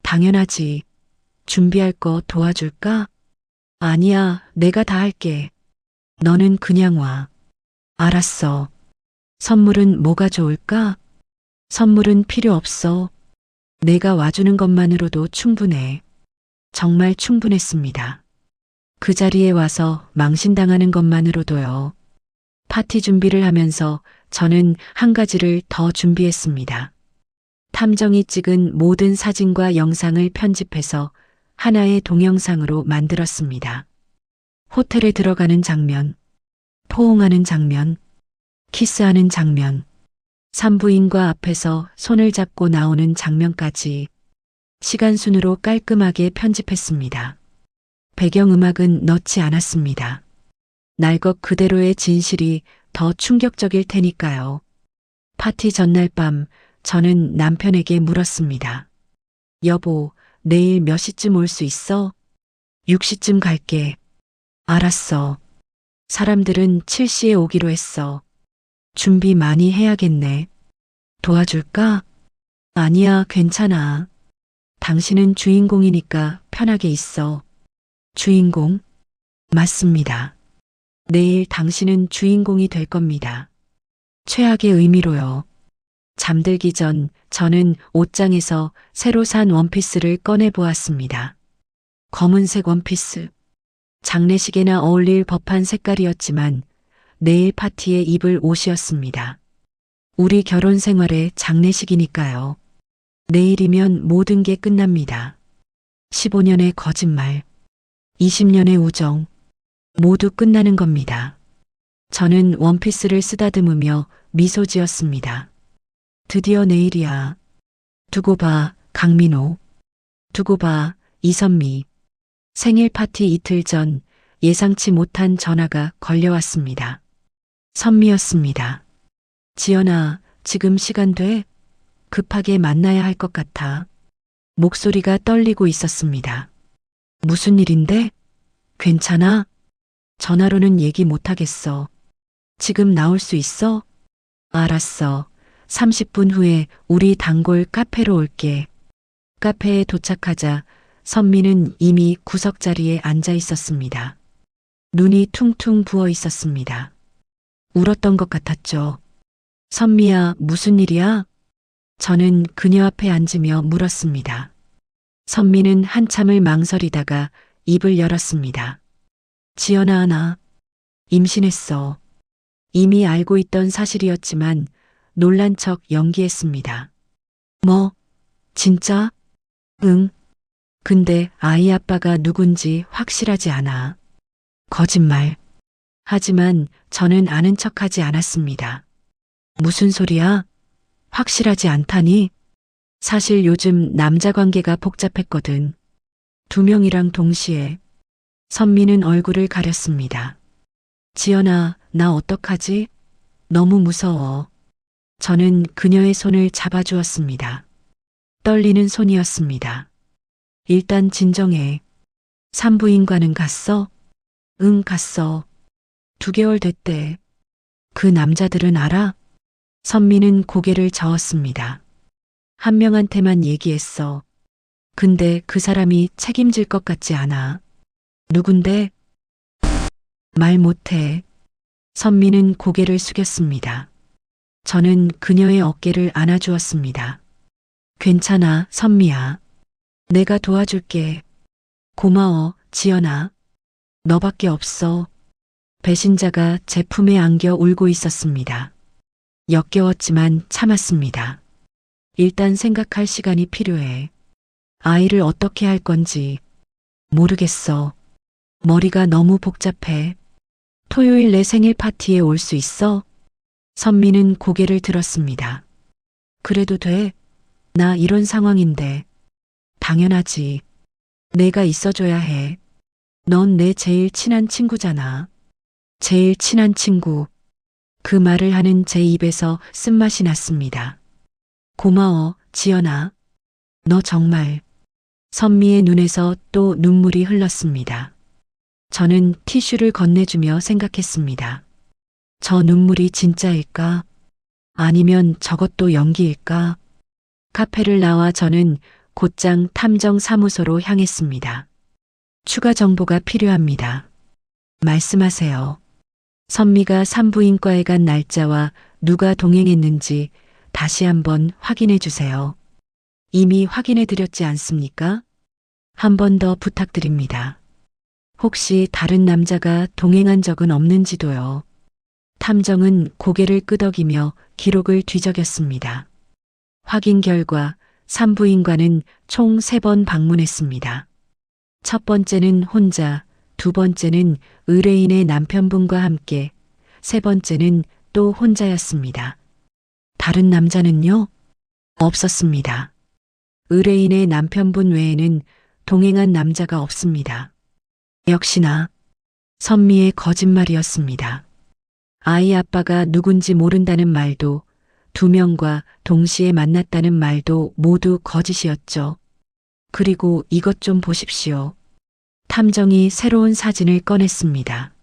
당연하지. 준비할 거 도와줄까? 아니야, 내가 다 할게. 너는 그냥 와. 알았어. 선물은 뭐가 좋을까? 선물은 필요 없어. 내가 와주는 것만으로도 충분해. 정말 충분했습니다. 그 자리에 와서 망신당하는 것만으로도요. 파티 준비를 하면서 저는 한 가지를 더 준비했습니다. 탐정이 찍은 모든 사진과 영상을 편집해서 하나의 동영상으로 만들었습니다. 호텔에 들어가는 장면, 포옹하는 장면, 키스하는 장면, 산부인과 앞에서 손을 잡고 나오는 장면까지 시간순으로 깔끔하게 편집했습니다. 배경음악은 넣지 않았습니다. 날 것 그대로의 진실이 더 충격적일 테니까요. 파티 전날 밤 저는 남편에게 물었습니다. 여보, 내일 몇 시쯤 올 수 있어? 6시쯤 갈게. 알았어. 사람들은 7시에 오기로 했어. 준비 많이 해야겠네. 도와줄까? 아니야, 괜찮아. 당신은 주인공이니까 편하게 있어. 주인공? 맞습니다. 내일 당신은 주인공이 될 겁니다. 최악의 의미로요. 잠들기 전 저는 옷장에서 새로 산 원피스를 꺼내 보았습니다. 검은색 원피스. 장례식에나 어울릴 법한 색깔이었지만 내일 파티에 입을 옷이었습니다. 우리 결혼 생활의 장례식이니까요. 내일이면 모든 게 끝납니다. 15년의 거짓말, 20년의 우정, 모두 끝나는 겁니다. 저는 원피스를 쓰다듬으며 미소 지었습니다. 드디어 내일이야. 두고 봐, 강민호. 두고 봐, 이선미. 생일 파티 이틀 전 예상치 못한 전화가 걸려왔습니다. 선미였습니다. 지연아, 지금 시간 돼? 급하게 만나야 할 것 같아. 목소리가 떨리고 있었습니다. 무슨 일인데? 괜찮아? 전화로는 얘기 못하겠어. 지금 나올 수 있어? 알았어. 30분 후에 우리 단골 카페로 올게. 카페에 도착하자 선미는 이미 구석자리에 앉아 있었습니다. 눈이 퉁퉁 부어 있었습니다. 울었던 것 같았죠. 선미야, 무슨 일이야? 저는 그녀 앞에 앉으며 물었습니다. 선미는 한참을 망설이다가 입을 열었습니다. 지연아, 나 임신했어. 이미 알고 있던 사실이었지만 놀란 척 연기했습니다. 뭐? 진짜? 응. 근데 아이 아빠가 누군지 확실하지 않아. 거짓말. 하지만 저는 아는 척하지 않았습니다. 무슨 소리야? 확실하지 않다니? 사실 요즘 남자 관계가 복잡했거든. 두 명이랑 동시에. 선미는 얼굴을 가렸습니다. 지연아, 나 어떡하지? 너무 무서워. 저는 그녀의 손을 잡아주었습니다. 떨리는 손이었습니다. 일단 진정해. 산부인과는 갔어? 응, 갔어. 2개월 됐대. 그 남자들은 알아? 선미는 고개를 저었습니다. 한 명한테만 얘기했어. 근데 그 사람이 책임질 것 같지 않아. 누군데? 말 못해. 선미는 고개를 숙였습니다. 저는 그녀의 어깨를 안아주었습니다. 괜찮아, 선미야. 내가 도와줄게. 고마워, 지연아. 너밖에 없어. 배신자가 제 품에 안겨 울고 있었습니다. 역겨웠지만 참았습니다. 일단 생각할 시간이 필요해. 아이를 어떻게 할 건지 모르겠어. 머리가 너무 복잡해. 토요일 내 생일 파티에 올 수 있어? 선미는 고개를 들었습니다. 그래도 돼? 나 이런 상황인데. 당연하지. 내가 있어줘야 해. 넌 내 제일 친한 친구잖아. 제일 친한 친구. 그 말을 하는 제 입에서 쓴맛이 났습니다. 고마워, 지연아. 너 정말. 선미의 눈에서 또 눈물이 흘렀습니다. 저는 티슈를 건네주며 생각했습니다. 저 눈물이 진짜일까? 아니면 저것도 연기일까? 카페를 나와 저는 곧장 탐정사무소로 향했습니다. 추가 정보가 필요합니다. 말씀하세요. 선미가 산부인과에 간 날짜와 누가 동행했는지 다시 한번 확인해 주세요. 이미 확인해 드렸지 않습니까? 한 번 더 부탁드립니다. 혹시 다른 남자가 동행한 적은 없는지도요. 탐정은 고개를 끄덕이며 기록을 뒤적였습니다. 확인 결과 산부인과는 총 3번 방문했습니다. 첫 번째는 혼자, 두 번째는 의뢰인의 남편분과 함께, 세 번째는 또 혼자였습니다. 다른 남자는요? 없었습니다. 의뢰인의 남편분 외에는 동행한 남자가 없습니다. 역시나 선미의 거짓말이었습니다. 아이 아빠가 누군지 모른다는 말도 2명과 동시에 만났다는 말도 모두 거짓이었죠. 그리고 이것 좀 보십시오. 탐정이 새로운 사진을 꺼냈습니다.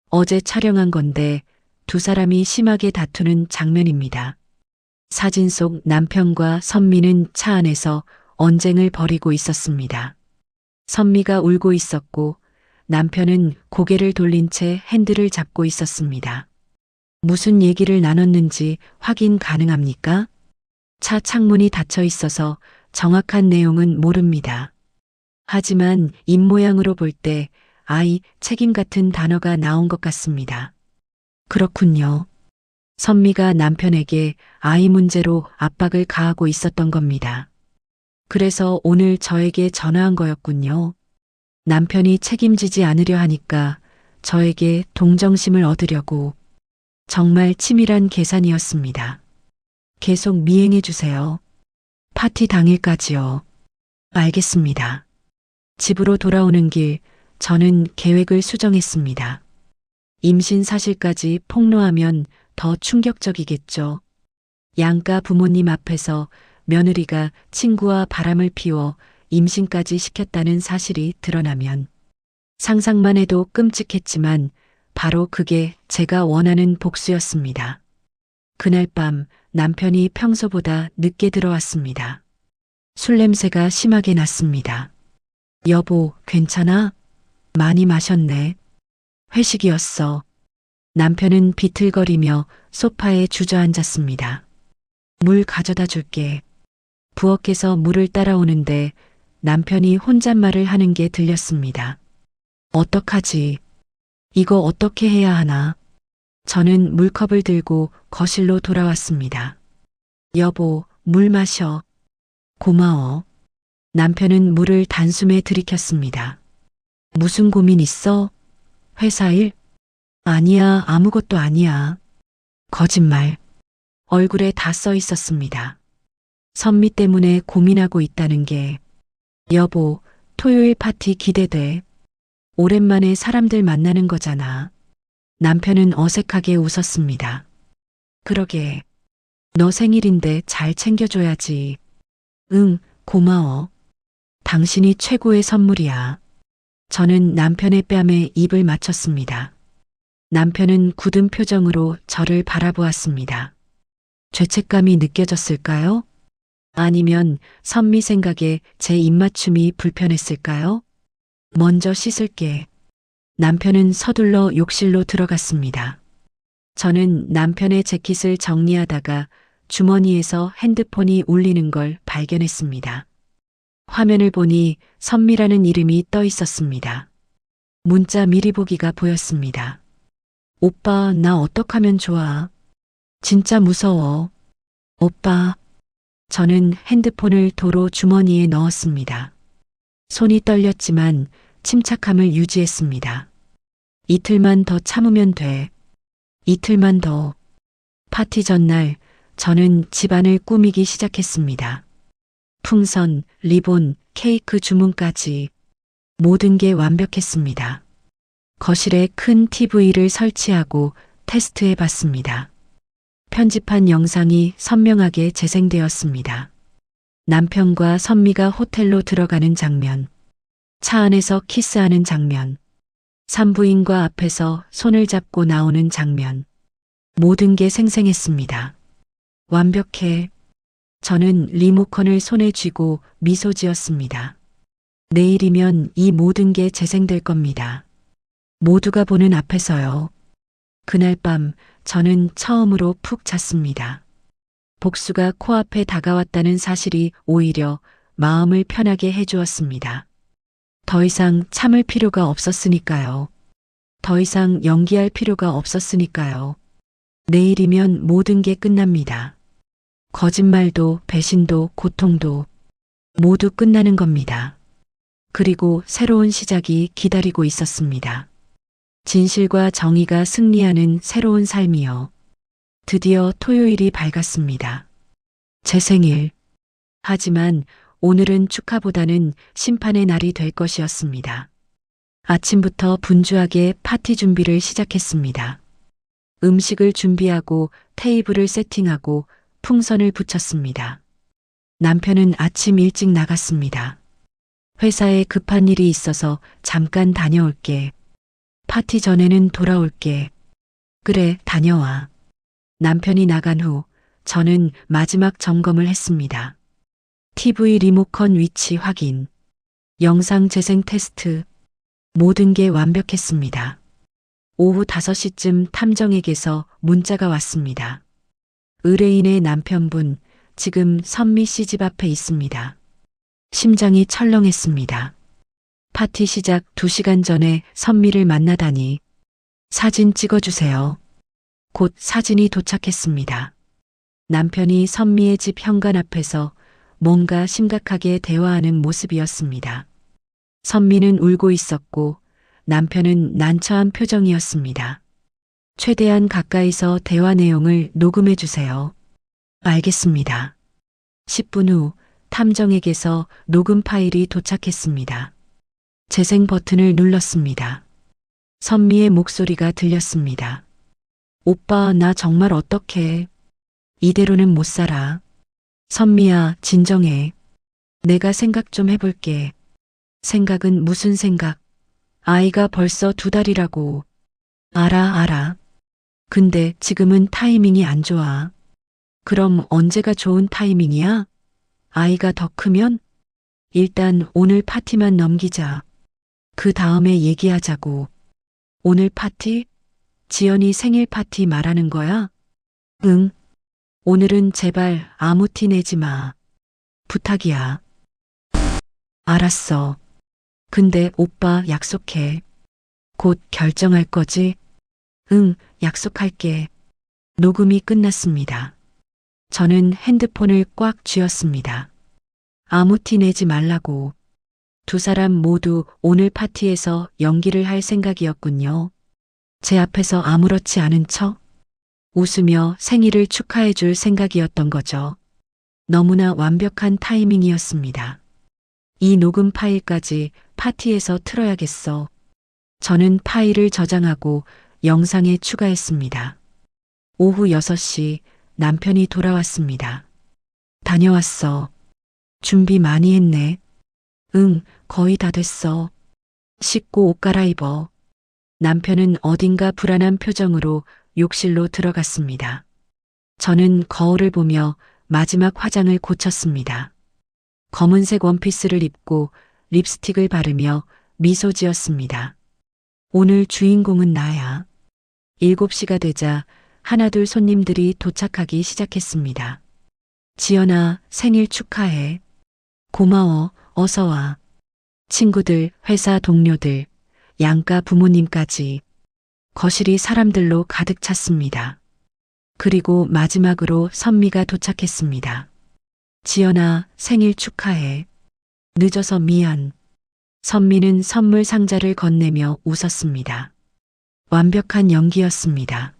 어제 촬영한 건데 2사람이 심하게 다투는 장면입니다. 사진 속 남편과 선미는 차 안에서 언쟁을 벌이고 있었습니다. 선미가 울고 있었고 남편은 고개를 돌린 채 핸들을 잡고 있었습니다. 무슨 얘기를 나눴는지 확인 가능합니까? 차 창문이 닫혀 있어서 정확한 내용은 모릅니다. 하지만 입모양으로 볼 때 아이 책임 같은 단어가 나온 것 같습니다. 그렇군요. 선미가 남편에게 아이 문제로 압박을 가하고 있었던 겁니다. 그래서 오늘 저에게 전화한 거였군요. 남편이 책임지지 않으려 하니까 저에게 동정심을 얻으려고. 정말 치밀한 계산이었습니다. 계속 미행해 주세요. 파티 당일까지요. 알겠습니다. 집으로 돌아오는 길 저는 계획을 수정했습니다. 임신 사실까지 폭로하면 더 충격적이겠죠. 양가 부모님 앞에서 며느리가 친구와 바람을 피워 임신까지 시켰다는 사실이 드러나면 상상만 해도 끔찍했지만 바로 그게 제가 원하는 복수였습니다. 그날 밤 남편이 평소보다 늦게 들어왔습니다. 술 냄새가 심하게 났습니다. 여보, 괜찮아? 많이 마셨네. 회식이었어. 남편은 비틀거리며 소파에 주저앉았습니다. 물 가져다 줄게. 부엌에서 물을 따라오는데 남편이 혼잣말을 하는 게 들렸습니다. 어떡하지? 이거 어떻게 해야 하나? 저는 물컵을 들고 거실로 돌아왔습니다. 여보, 물 마셔. 고마워. 남편은 물을 단숨에 들이켰습니다. 무슨 고민 있어? 회사 일? 아니야, 아무것도 아니야. 거짓말. 얼굴에 다 써 있었습니다. 선미 때문에 고민하고 있다는 게. 여보, 토요일 파티 기대돼. 오랜만에 사람들 만나는 거잖아. 남편은 어색하게 웃었습니다. 그러게. 너 생일인데 잘 챙겨줘야지. 응, 고마워. 당신이 최고의 선물이야. 저는 남편의 뺨에 입을 맞췄습니다. 남편은 굳은 표정으로 저를 바라보았습니다. 죄책감이 느껴졌을까요? 아니면 선미 생각에 제 입맞춤이 불편했을까요? 먼저 씻을게. 남편은 서둘러 욕실로 들어갔습니다. 저는 남편의 재킷을 정리하다가 주머니에서 핸드폰이 울리는 걸 발견했습니다. 화면을 보니 선미라는 이름이 떠 있었습니다. 문자 미리 보기가 보였습니다. 오빠, 나 어떡하면 좋아? 진짜 무서워. 오빠. 저는 핸드폰을 도로 주머니에 넣었습니다. 손이 떨렸지만 침착함을 유지했습니다. 이틀만 더 참으면 돼. 이틀만 더. 파티 전날 저는 집안을 꾸미기 시작했습니다. 풍선, 리본, 케이크 주문까지 모든 게 완벽했습니다. 거실에 큰 TV를 설치하고 테스트해 봤습니다. 편집한 영상이 선명하게 재생되었습니다. 남편과 선미가 호텔로 들어가는 장면, 차 안에서 키스하는 장면, 산부인과 앞에서 손을 잡고 나오는 장면, 모든 게 생생했습니다. 완벽해. 저는 리모컨을 손에 쥐고 미소 지었습니다. 내일이면 이 모든 게 재생될 겁니다. 모두가 보는 앞에서요. 그날 밤 저는 처음으로 푹 잤습니다. 복수가 코앞에 다가왔다는 사실이 오히려 마음을 편하게 해주었습니다. 더 이상 참을 필요가 없었으니까요. 더 이상 연기할 필요가 없었으니까요. 내일이면 모든 게 끝납니다. 거짓말도 배신도 고통도 모두 끝나는 겁니다. 그리고 새로운 시작이 기다리고 있었습니다. 진실과 정의가 승리하는 새로운 삶이요. 드디어 토요일이 밝았습니다. 제 생일. 하지만 오늘은 축하보다는 심판의 날이 될 것이었습니다. 아침부터 분주하게 파티 준비를 시작했습니다. 음식을 준비하고 테이블을 세팅하고 풍선을 붙였습니다. 남편은 아침 일찍 나갔습니다. 회사에 급한 일이 있어서 잠깐 다녀올게. 파티 전에는 돌아올게. 그래, 다녀와. 남편이 나간 후 저는 마지막 점검을 했습니다. TV 리모컨 위치 확인, 영상 재생 테스트, 모든 게 완벽했습니다. 오후 5시쯤 탐정에게서 문자가 왔습니다. 의뢰인의 남편분, 지금 선미 씨 집 앞에 있습니다. 심장이 철렁했습니다. 파티 시작 2시간 전에 선미를 만나다니. 사진 찍어주세요. 곧 사진이 도착했습니다. 남편이 선미의 집 현관 앞에서 뭔가 심각하게 대화하는 모습이었습니다. 선미는 울고 있었고 남편은 난처한 표정이었습니다. 최대한 가까이서 대화 내용을 녹음해 주세요. 알겠습니다. 10분 후 탐정에게서 녹음 파일이 도착했습니다. 재생 버튼을 눌렀습니다. 선미의 목소리가 들렸습니다. 오빠, 나 정말 어떡해. 이대로는 못 살아. 선미야, 진정해. 내가 생각 좀 해볼게. 생각은 무슨 생각? 아이가 벌써 2달이라고. 알아. 근데 지금은 타이밍이 안 좋아. 그럼 언제가 좋은 타이밍이야? 아이가 더 크면? 일단 오늘 파티만 넘기자. 그 다음에 얘기하자고. 오늘 파티? 지연이 생일 파티 말하는 거야? 응. 오늘은 제발 아무 티 내지 마. 부탁이야. 알았어. 근데 오빠 약속해. 곧 결정할 거지? 응, 약속할게. 녹음이 끝났습니다. 저는 핸드폰을 꽉 쥐었습니다. 아무 티 내지 말라고. 두 사람 모두 오늘 파티에서 연기를 할 생각이었군요. 제 앞에서 아무렇지 않은 척 웃으며 생일을 축하해 줄 생각이었던 거죠. 너무나 완벽한 타이밍이었습니다. 이 녹음 파일까지 파티에서 틀어야겠어. 저는 파일을 저장하고 영상에 추가했습니다. 오후 6시 남편이 돌아왔습니다. 다녀왔어. 준비 많이 했네. 응, 거의 다 됐어. 씻고 옷 갈아입어. 남편은 어딘가 불안한 표정으로 욕실로 들어갔습니다. 저는 거울을 보며 마지막 화장을 고쳤습니다. 검은색 원피스를 입고 립스틱을 바르며 미소 지었습니다. 오늘 주인공은 나야. 7시가 되자 하나둘 손님들이 도착하기 시작했습니다. 지연아, 생일 축하해. 고마워, 어서 와. 친구들, 회사 동료들, 양가 부모님까지. 거실이 사람들로 가득 찼습니다. 그리고 마지막으로 선미가 도착했습니다. 지연아, 생일 축하해. 늦어서 미안. 선미는 선물 상자를 건네며 웃었습니다. 완벽한 연기였습니다.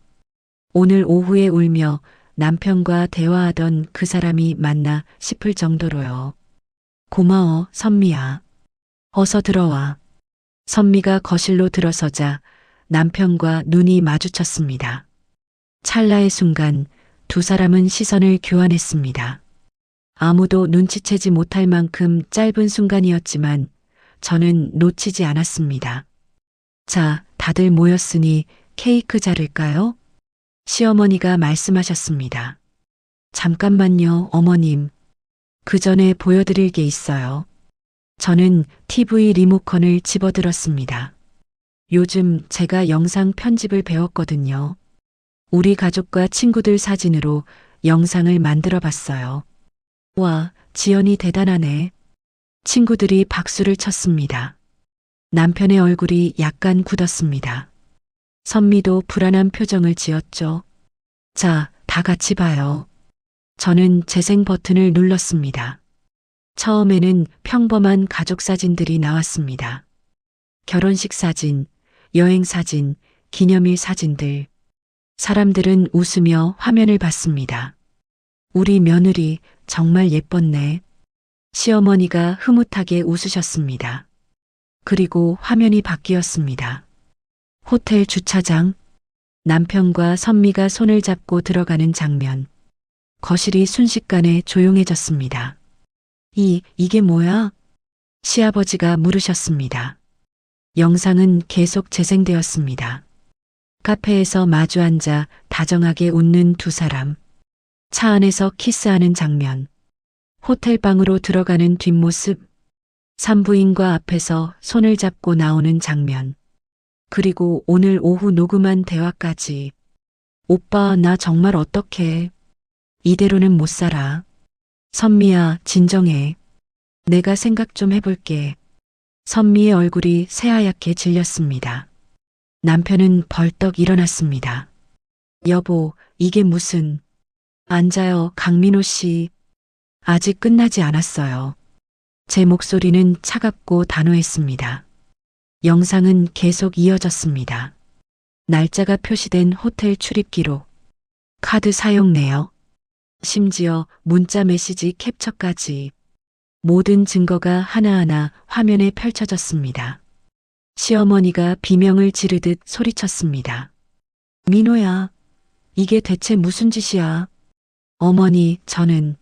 오늘 오후에 울며 남편과 대화하던 그 사람이 맞나 싶을 정도로요. 고마워, 선미야. 어서 들어와. 선미가 거실로 들어서자 남편과 눈이 마주쳤습니다. 찰나의 순간 두 사람은 시선을 교환했습니다. 아무도 눈치채지 못할 만큼 짧은 순간이었지만 저는 놓치지 않았습니다. 자, 다들 모였으니 케이크 자를까요? 시어머니가 말씀하셨습니다. 잠깐만요, 어머님. 그 전에 보여드릴 게 있어요. 저는 TV 리모컨을 집어들었습니다. 요즘 제가 영상 편집을 배웠거든요. 우리 가족과 친구들 사진으로 영상을 만들어 봤어요. 와, 지연이 대단하네. 친구들이 박수를 쳤습니다. 남편의 얼굴이 약간 굳었습니다. 선미도 불안한 표정을 지었죠. 자, 다 같이 봐요. 저는 재생 버튼을 눌렀습니다. 처음에는 평범한 가족 사진들이 나왔습니다. 결혼식 사진, 여행 사진, 기념일 사진들. 사람들은 웃으며 화면을 봤습니다. 우리 며느리 정말 예뻤네. 시어머니가 흐뭇하게 웃으셨습니다. 그리고 화면이 바뀌었습니다. 호텔 주차장. 남편과 선미가 손을 잡고 들어가는 장면. 거실이 순식간에 조용해졌습니다. 이게 뭐야? 시아버지가 물으셨습니다. 영상은 계속 재생되었습니다. 카페에서 마주 앉아 다정하게 웃는 두 사람. 차 안에서 키스하는 장면. 호텔 방으로 들어가는 뒷모습. 산부인과 앞에서 손을 잡고 나오는 장면. 그리고 오늘 오후 녹음한 대화까지. 오빠, 나 정말 어떡해. 이대로는 못 살아. 선미야, 진정해. 내가 생각 좀 해볼게. 선미의 얼굴이 새하얗게 질렸습니다. 남편은 벌떡 일어났습니다. 여보, 이게 무슨... 앉아요, 강민호 씨. 아직 끝나지 않았어요. 제 목소리는 차갑고 단호했습니다. 영상은 계속 이어졌습니다. 날짜가 표시된 호텔 출입 기록. 카드 사용 내역. 심지어 문자 메시지 캡처까지. 모든 증거가 하나하나 화면에 펼쳐졌습니다. 시어머니가 비명을 지르듯 소리쳤습니다. 민호야, 이게 대체 무슨 짓이야? 어머니, 저는...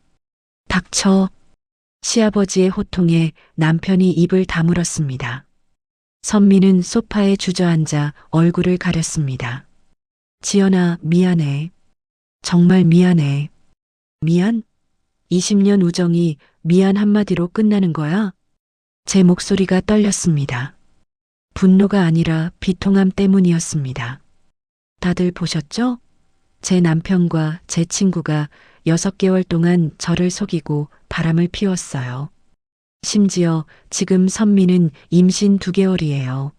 닥쳐. 시아버지의 호통에 남편이 입을 다물었습니다. 선미는 소파에 주저앉아 얼굴을 가렸습니다. 지연아, 미안해. 정말 미안해. 미안? 20년 우정이 미안 한마디로 끝나는 거야? 제 목소리가 떨렸습니다. 분노가 아니라 비통함 때문이었습니다. 다들 보셨죠? 제 남편과 제 친구가 6개월 동안 저를 속이고 바람을 피웠어요. 심지어 지금 선미는 임신 2개월이에요.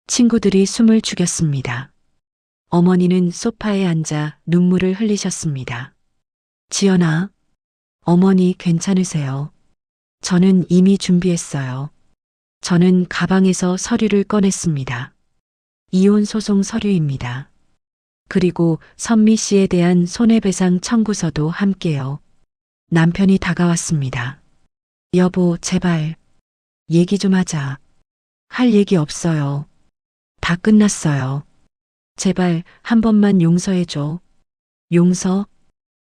친구들이 숨을 죽였습니다. 어머니는 소파에 앉아 눈물을 흘리셨습니다. 지연아, 어머니 괜찮으세요? 저는 이미 준비했어요. 저는 가방에서 서류를 꺼냈습니다. 이혼 소송 서류입니다. 그리고 선미 씨에 대한 손해배상 청구서도 함께요. 남편이 다가왔습니다. 여보, 제발. 얘기 좀 하자. 할 얘기 없어요. 다 끝났어요. 제발 한 번만 용서해줘. 용서?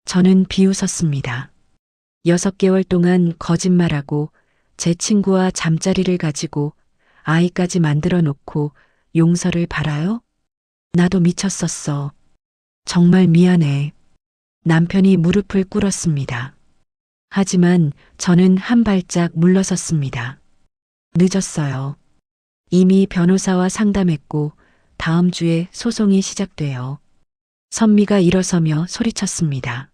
저는 비웃었습니다. 6개월 동안 거짓말하고 제 친구와 잠자리를 가지고 아이까지 만들어 놓고 용서를 바라요? 나도 미쳤었어. 정말 미안해. 남편이 무릎을 꿇었습니다. 하지만 저는 한 발짝 물러섰습니다. 늦었어요. 이미 변호사와 상담했고 다음 주에 소송이 시작돼요. 선미가 일어서며 소리쳤습니다.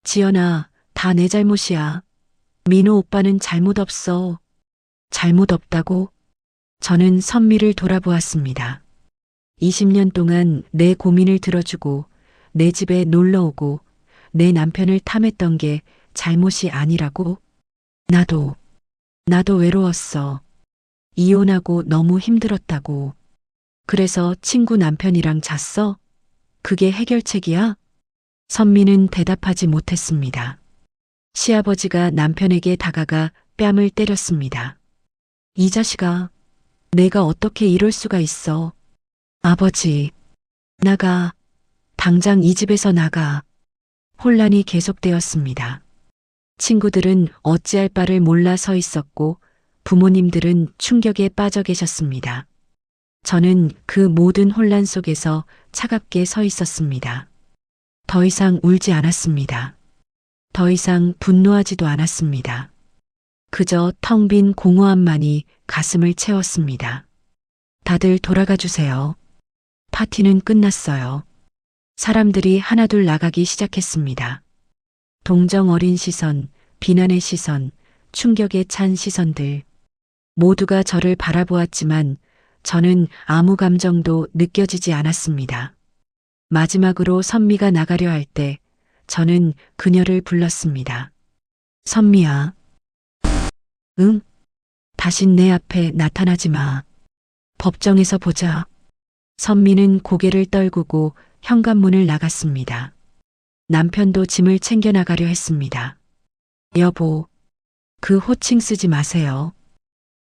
지연아, 다 내 잘못이야. 민호 오빠는 잘못 없어. 잘못 없다고? 저는 선미를 돌아보았습니다. 20년 동안 내 고민을 들어주고 내 집에 놀러 오고 내 남편을 탐했던 게 잘못이 아니라고? 나도 외로웠어. 이혼하고 너무 힘들었다고. 그래서 친구 남편이랑 잤어? 그게 해결책이야? 선미는 대답하지 못했습니다. 시아버지가 남편에게 다가가 뺨을 때렸습니다. 이 자식아, 내가 어떻게 이럴 수가 있어. 아버지, 나가. 당장 이 집에서 나가. 혼란이 계속되었습니다. 친구들은 어찌할 바를 몰라 서 있었고 부모님들은 충격에 빠져 계셨습니다. 저는 그 모든 혼란 속에서 차갑게 서 있었습니다. 더 이상 울지 않았습니다. 더 이상 분노하지도 않았습니다. 그저 텅 빈 공허함만이 가슴을 채웠습니다. 다들 돌아가 주세요. 파티는 끝났어요. 사람들이 하나둘 나가기 시작했습니다. 동정 어린 시선, 비난의 시선, 충격에 찬 시선들. 모두가 저를 바라보았지만 저는 아무 감정도 느껴지지 않았습니다. 마지막으로 선미가 나가려 할 때 저는 그녀를 불렀습니다. 선미야. 응? 다신 내 앞에 나타나지 마. 법정에서 보자. 선미는 고개를 떨구고 현관문을 나갔습니다. 남편도 짐을 챙겨 나가려 했습니다. 여보, 그 호칭 쓰지 마세요.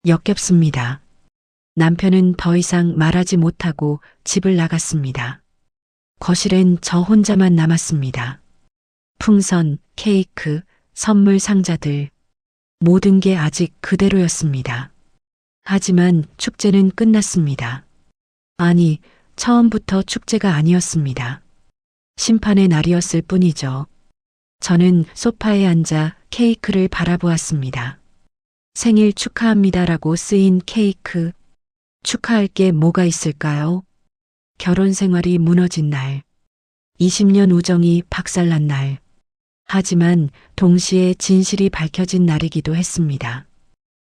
역겹습니다. 남편은 더 이상 말하지 못하고 집을 나갔습니다. 거실엔 저 혼자만 남았습니다. 풍선, 케이크, 선물 상자들, 모든 게 아직 그대로였습니다. 하지만 축제는 끝났습니다. 아니, 처음부터 축제가 아니었습니다. 심판의 날이었을 뿐이죠. 저는 소파에 앉아 케이크를 바라보았습니다. 생일 축하합니다라고 쓰인 케이크. 축하할 게 뭐가 있을까요? 결혼 생활이 무너진 날. 20년 우정이 박살난 날. 하지만 동시에 진실이 밝혀진 날이기도 했습니다.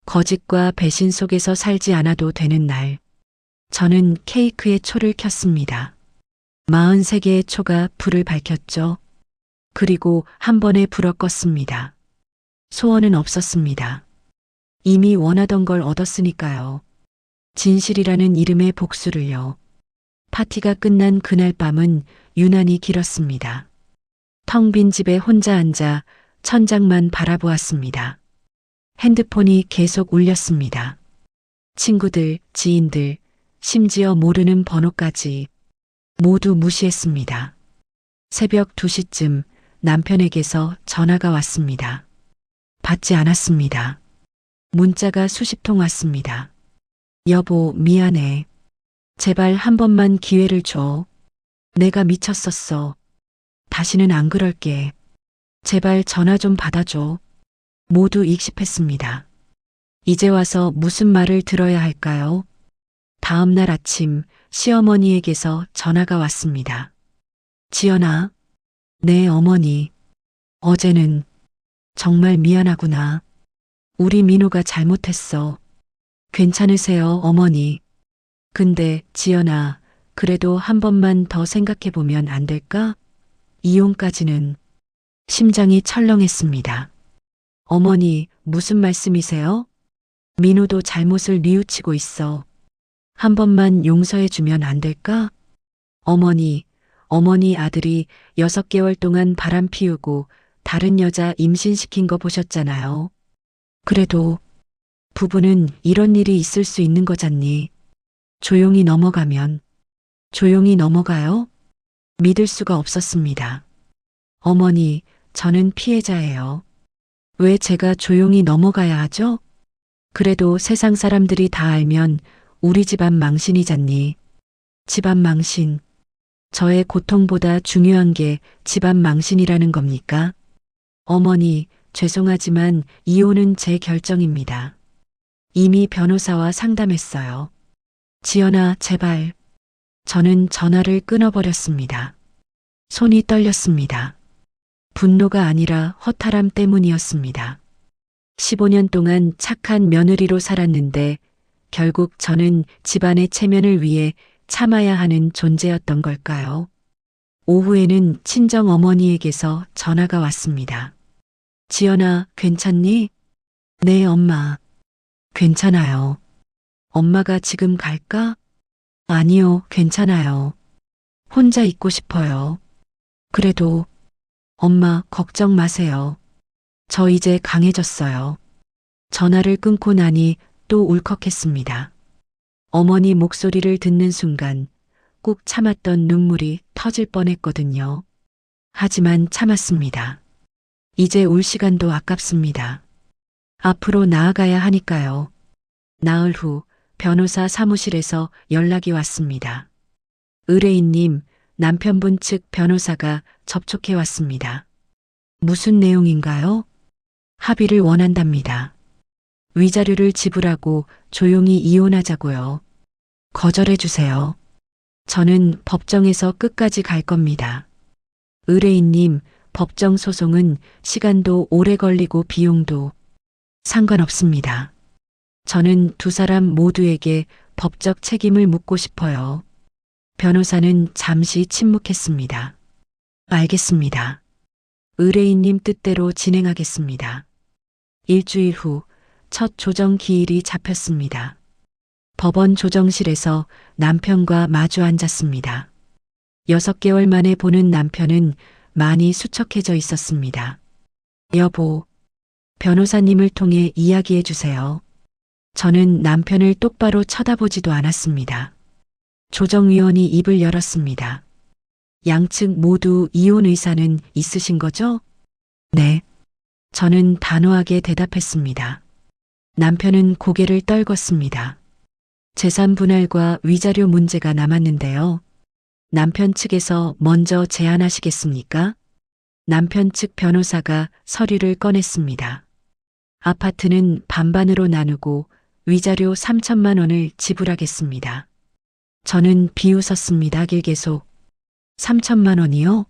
거짓과 배신 속에서 살지 않아도 되는 날. 저는 케이크에 초를 켰습니다. 43개의 초가 불을 밝혔죠. 그리고 한 번에 불어 껐습니다. 소원은 없었습니다. 이미 원하던 걸 얻었으니까요. 진실이라는 이름의 복수를요. 파티가 끝난 그날 밤은 유난히 길었습니다. 텅 빈 집에 혼자 앉아 천장만 바라보았습니다. 핸드폰이 계속 울렸습니다. 친구들, 지인들, 심지어 모르는 번호까지 모두 무시했습니다. 새벽 2시쯤 남편에게서 전화가 왔습니다. 받지 않았습니다. 문자가 수십 통 왔습니다. 여보, 미안해. 제발 한 번만 기회를 줘. 내가 미쳤었어. 다시는 안 그럴게. 제발 전화 좀 받아줘. 모두 익십했습니다. 이제 와서 무슨 말을 들어야 할까요? 다음 날 아침 시어머니에게서 전화가 왔습니다. 지연아, 네 어머니. 어제는 정말 미안하구나. 우리 민호가 잘못했어. 괜찮으세요, 어머니? 근데 지연아, 그래도 한 번만 더 생각해보면 안 될까? 이혼까지는. 심장이 철렁했습니다. 어머니, 무슨 말씀이세요? 민호도 잘못을 뉘우치고 있어. 한 번만 용서해주면 안 될까? 어머니 아들이 6개월 동안 바람 피우고 다른 여자 임신시킨 거 보셨잖아요. 그래도 부부는 이런 일이 있을 수 있는 거잖니. 조용히 넘어가면. 조용히 넘어가요? 믿을 수가 없었습니다. 어머니, 저는 피해자예요. 왜 제가 조용히 넘어가야 하죠? 그래도 세상 사람들이 다 알면 우리 집안 망신이잖니. 집안 망신. 저의 고통보다 중요한 게 집안 망신이라는 겁니까? 어머니, 죄송하지만 이혼은 제 결정입니다. 이미 변호사와 상담했어요. 지연아, 제발. 저는 전화를 끊어버렸습니다. 손이 떨렸습니다. 분노가 아니라 허탈함 때문이었습니다. 15년 동안 착한 며느리로 살았는데 결국 저는 집안의 체면을 위해 참아야 하는 존재였던 걸까요? 오후에는 친정 어머니에게서 전화가 왔습니다. 지연아, 괜찮니? 네, 엄마. 괜찮아요. 엄마가 지금 갈까? 아니요, 괜찮아요. 혼자 있고 싶어요. 그래도 엄마 걱정 마세요. 저 이제 강해졌어요. 전화를 끊고 나니 또 울컥했습니다. 어머니 목소리를 듣는 순간 꾹 참았던 눈물이 터질 뻔했거든요. 하지만 참았습니다. 이제 울 시간도 아깝습니다. 앞으로 나아가야 하니까요. 나흘 후 변호사 사무실에서 연락이 왔습니다. 의뢰인님, 남편분 측 변호사가 접촉해 왔습니다. 무슨 내용인가요? 합의를 원한답니다. 위자료를 지불하고 조용히 이혼하자고요. 거절해 주세요. 저는 법정에서 끝까지 갈 겁니다. 의뢰인님, 법정 소송은 시간도 오래 걸리고 비용도 상관없습니다. 저는 두 사람 모두에게 법적 책임을 묻고 싶어요. 변호사는 잠시 침묵했습니다. 알겠습니다. 의뢰인님 뜻대로 진행하겠습니다. 일주일 후 첫 조정 기일이 잡혔습니다. 법원 조정실에서 남편과 마주 앉았습니다. 6개월 만에 보는 남편은 많이 수척해져 있었습니다. 여보, 변호사님을 통해 이야기해 주세요. 저는 남편을 똑바로 쳐다보지도 않았습니다. 조정위원이 입을 열었습니다. 양측 모두 이혼 의사는 있으신 거죠? 네. 저는 단호하게 대답했습니다. 남편은 고개를 떨궜습니다. 재산 분할과 위자료 문제가 남았는데요. 남편 측에서 먼저 제안하시겠습니까? 남편 측 변호사가 서류를 꺼냈습니다. 아파트는 반반으로 나누고 위자료 3천만 원을 지불하겠습니다. 저는 비웃었습니다. 길계속. 3천만 원이요?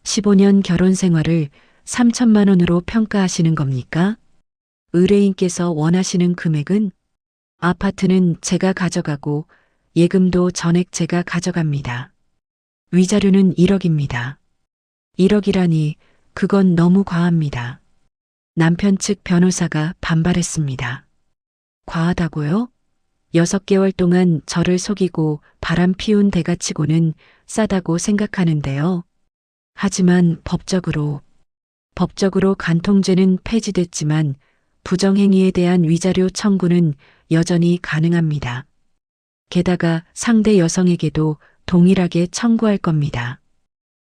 15년 결혼 생활을 3천만 원으로 평가하시는 겁니까? 의뢰인께서 원하시는 금액은? 아파트는 제가 가져가고 예금도 전액 제가 가져갑니다. 위자료는 1억입니다. 1억이라니 그건 너무 과합니다. 남편 측 변호사가 반발했습니다. 과하다고요? 6개월 동안 저를 속이고 바람 피운 대가치고는 싸다고 생각하는데요. 하지만 법적으로 간통죄는 폐지됐지만 부정행위에 대한 위자료 청구는 여전히 가능합니다. 게다가 상대 여성에게도 동일하게 청구할 겁니다.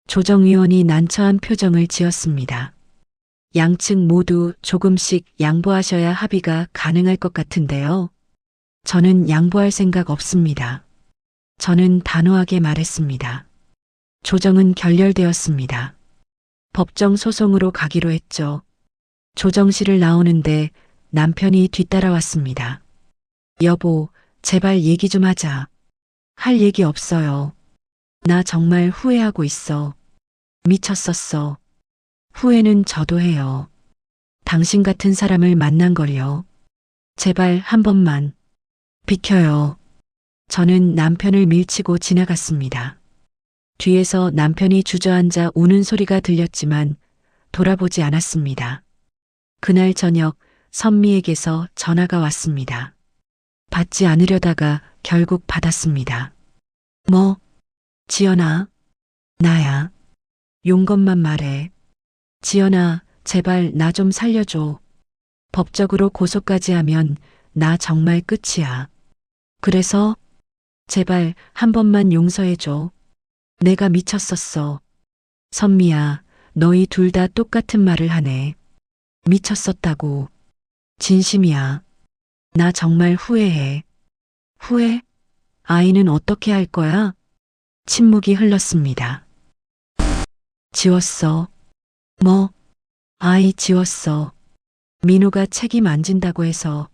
조정위원이 난처한 표정을 지었습니다. 양측 모두 조금씩 양보하셔야 합의가 가능할 것 같은데요. 저는 양보할 생각 없습니다. 저는 단호하게 말했습니다. 조정은 결렬되었습니다. 법정 소송으로 가기로 했죠. 조정실을 나오는데 남편이 뒤따라왔습니다. 여보, 제발 얘기 좀 하자. 할 얘기 없어요. 나 정말 후회하고 있어. 미쳤었어. 후회는 저도 해요. 당신 같은 사람을 만난 걸요. 제발 한 번만. 비켜요. 저는 남편을 밀치고 지나갔습니다. 뒤에서 남편이 주저앉아 우는 소리가 들렸지만 돌아보지 않았습니다. 그날 저녁 선미에게서 전화가 왔습니다. 받지 않으려다가 결국 받았습니다. 뭐? 지연아? 나야. 용건만 말해. 지연아, 제발 나 좀 살려줘. 법적으로 고소까지 하면 나 정말 끝이야. 그래서 제발 한 번만 용서해줘. 내가 미쳤었어. 선미야, 너희 둘 다 똑같은 말을 하네. 미쳤었다고. 진심이야. 나 정말 후회해. 후회? 아이는 어떻게 할 거야? 침묵이 흘렀습니다. 지웠어. 뭐? 아이 지웠어. 민호가 책임 안 진다고 해서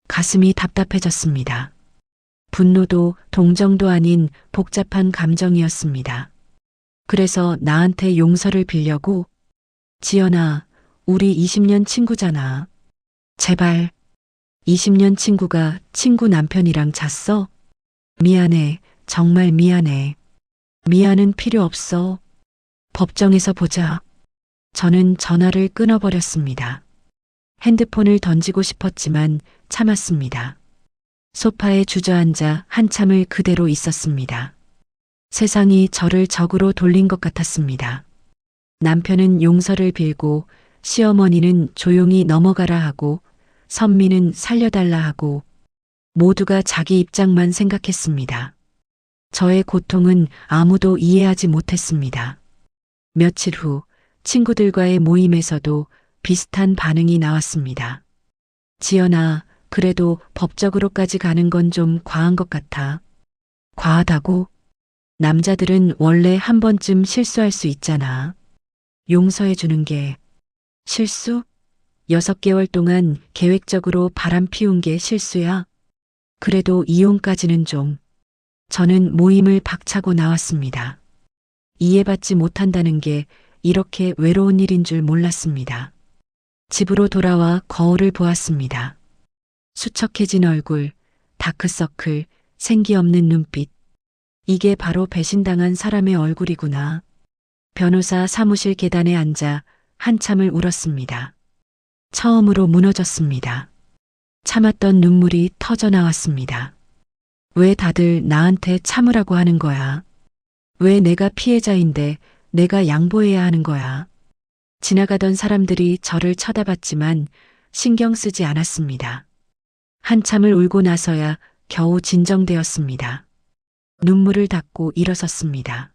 가슴이 답답해졌습니다. 분노도 동정도 아닌 복잡한 감정이었습니다. 그래서 나한테 용서를 빌려고? 지연아, 우리 20년 친구잖아. 제발. 20년 친구가 친구 남편이랑 잤어? 미안해. 정말 미안해. 미안은 필요 없어. 법정에서 보자. 저는 전화를 끊어버렸습니다. 핸드폰을 던지고 싶었지만 참았습니다. 소파에 주저앉아 한참을 그대로 있었습니다. 세상이 저를 적으로 돌린 것 같았습니다. 남편은 용서를 빌고 시어머니는 조용히 넘어가라 하고 선미는 살려달라 하고 모두가 자기 입장만 생각했습니다. 저의 고통은 아무도 이해하지 못했습니다. 며칠 후 친구들과의 모임에서도 비슷한 반응이 나왔습니다. 지연아, 그래도 법적으로까지 가는 건 좀 과한 것 같아. 과하다고? 남자들은 원래 한 번쯤 실수할 수 있잖아. 용서해 주는 게 실수? 6개월 동안 계획적으로 바람 피운 게 실수야? 그래도 이혼까지는 좀. 저는 모임을 박차고 나왔습니다. 이해받지 못한다는 게 이렇게 외로운 일인 줄 몰랐습니다. 집으로 돌아와 거울을 보았습니다. 수척해진 얼굴, 다크서클, 생기 없는 눈빛. 이게 바로 배신당한 사람의 얼굴이구나. 변호사 사무실 계단에 앉아 한참을 울었습니다. 처음으로 무너졌습니다. 참았던 눈물이 터져 나왔습니다. 왜 다들 나한테 참으라고 하는 거야? 왜 내가 피해자인데 내가 양보해야 하는 거야? 지나가던 사람들이 저를 쳐다봤지만 신경 쓰지 않았습니다. 한참을 울고 나서야 겨우 진정되었습니다. 눈물을 닦고 일어섰습니다.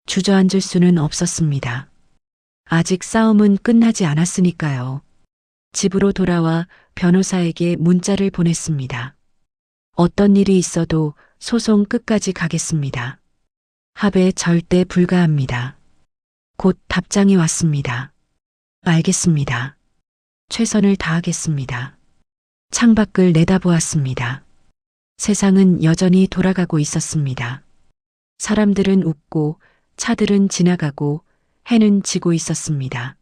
주저앉을 수는 없었습니다. 아직 싸움은 끝나지 않았으니까요. 집으로 돌아와 변호사에게 문자를 보냈습니다. 어떤 일이 있어도 소송 끝까지 가겠습니다. 합의 절대 불가합니다. 곧 답장이 왔습니다. 알겠습니다. 최선을 다하겠습니다. 창밖을 내다보았습니다. 세상은 여전히 돌아가고 있었습니다. 사람들은 웃고 차들은 지나가고 해는 지고 있었습니다.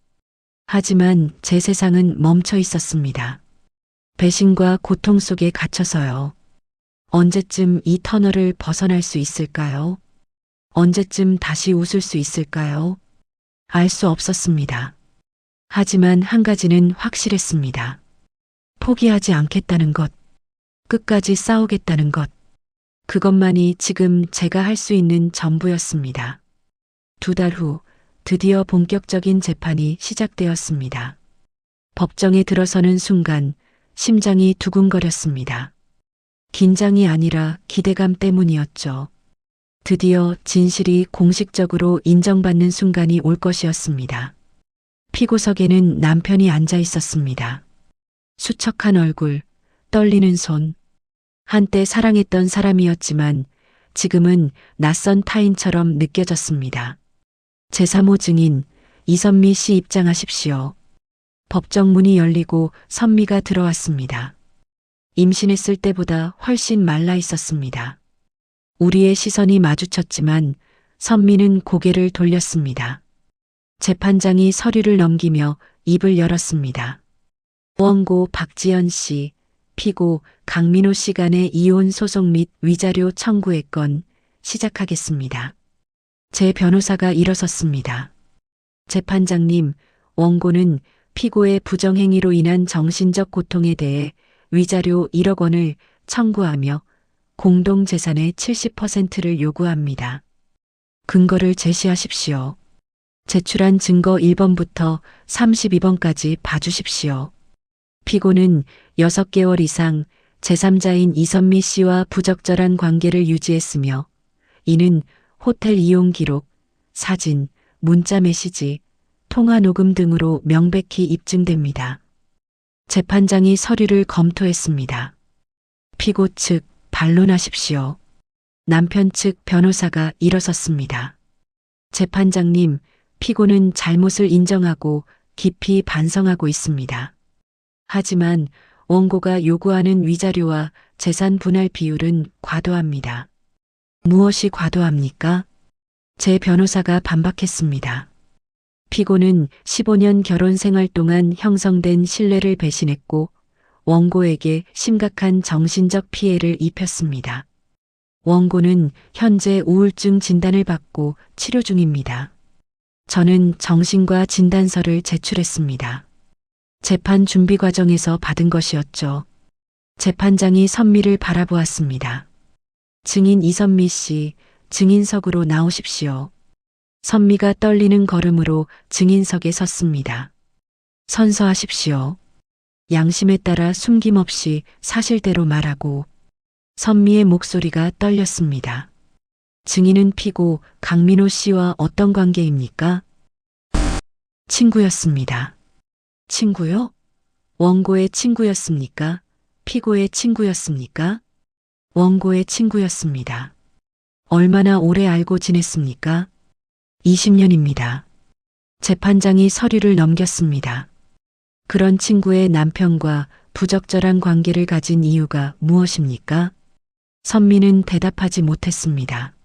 하지만 제 세상은 멈춰 있었습니다. 배신과 고통 속에 갇혀서요. 언제쯤 이 터널을 벗어날 수 있을까요? 언제쯤 다시 웃을 수 있을까요? 알 수 없었습니다. 하지만 한 가지는 확실했습니다. 포기하지 않겠다는 것, 끝까지 싸우겠다는 것, 그것만이 지금 제가 할 수 있는 전부였습니다. 2달 후 드디어 본격적인 재판이 시작되었습니다. 법정에 들어서는 순간 심장이 두근거렸습니다. 긴장이 아니라 기대감 때문이었죠. 드디어 진실이 공식적으로 인정받는 순간이 올 것이었습니다. 피고석에는 남편이 앉아 있었습니다. 수척한 얼굴, 떨리는 손. 한때 사랑했던 사람이었지만 지금은 낯선 타인처럼 느껴졌습니다. 제3호 증인 이선미 씨 입장하십시오. 법정 문이 열리고 선미가 들어왔습니다. 임신했을 때보다 훨씬 말라 있었습니다. 우리의 시선이 마주쳤지만 선미는 고개를 돌렸습니다. 재판장이 서류를 넘기며 입을 열었습니다. 원고 박지연 씨, 피고 강민호 씨 간의 이혼 소송 및 위자료 청구의 건 시작하겠습니다. 제 변호사가 일어섰습니다. 재판장님, 원고는 피고의 부정행위로 인한 정신적 고통에 대해 위자료 1억 원을 청구하며 공동재산의 70%를 요구합니다. 근거를 제시하십시오. 제출한 증거 1번부터 32번까지 봐주십시오. 피고는 6개월 이상 제3자인 이선미 씨와 부적절한 관계를 유지했으며 이는 호텔 이용 기록, 사진, 문자 메시지, 통화 녹음 등으로 명백히 입증됩니다. 재판장이 서류를 검토했습니다. 피고 측 반론하십시오. 남편 측 변호사가 일어섰습니다. 재판장님, 피고는 잘못을 인정하고 깊이 반성하고 있습니다. 하지만 원고가 요구하는 위자료와 재산 분할 비율은 과도합니다. 무엇이 과도합니까? 제 변호사가 반박했습니다. 피고는 15년 결혼 생활 동안 형성된 신뢰를 배신했고 원고에게 심각한 정신적 피해를 입혔습니다. 원고는 현재 우울증 진단을 받고 치료 중입니다. 저는 정신과 진단서를 제출했습니다. 재판 준비 과정에서 받은 것이었죠. 재판장이 선미를 바라보았습니다. 증인 이선미 씨, 증인석으로 나오십시오. 선미가 떨리는 걸음으로 증인석에 섰습니다. 선서하십시오. 양심에 따라 숨김없이 사실대로 말하고. 선미의 목소리가 떨렸습니다. 증인은 피고 강민호 씨와 어떤 관계입니까? 친구였습니다. 친구요? 원고의 친구였습니까? 피고의 친구였습니까? 원고의 친구였습니다. 얼마나 오래 알고 지냈습니까? 20년입니다. 재판장이 서류를 넘겼습니다. 그런 친구의 남편과 부적절한 관계를 가진 이유가 무엇입니까? 선미는 대답하지 못했습니다.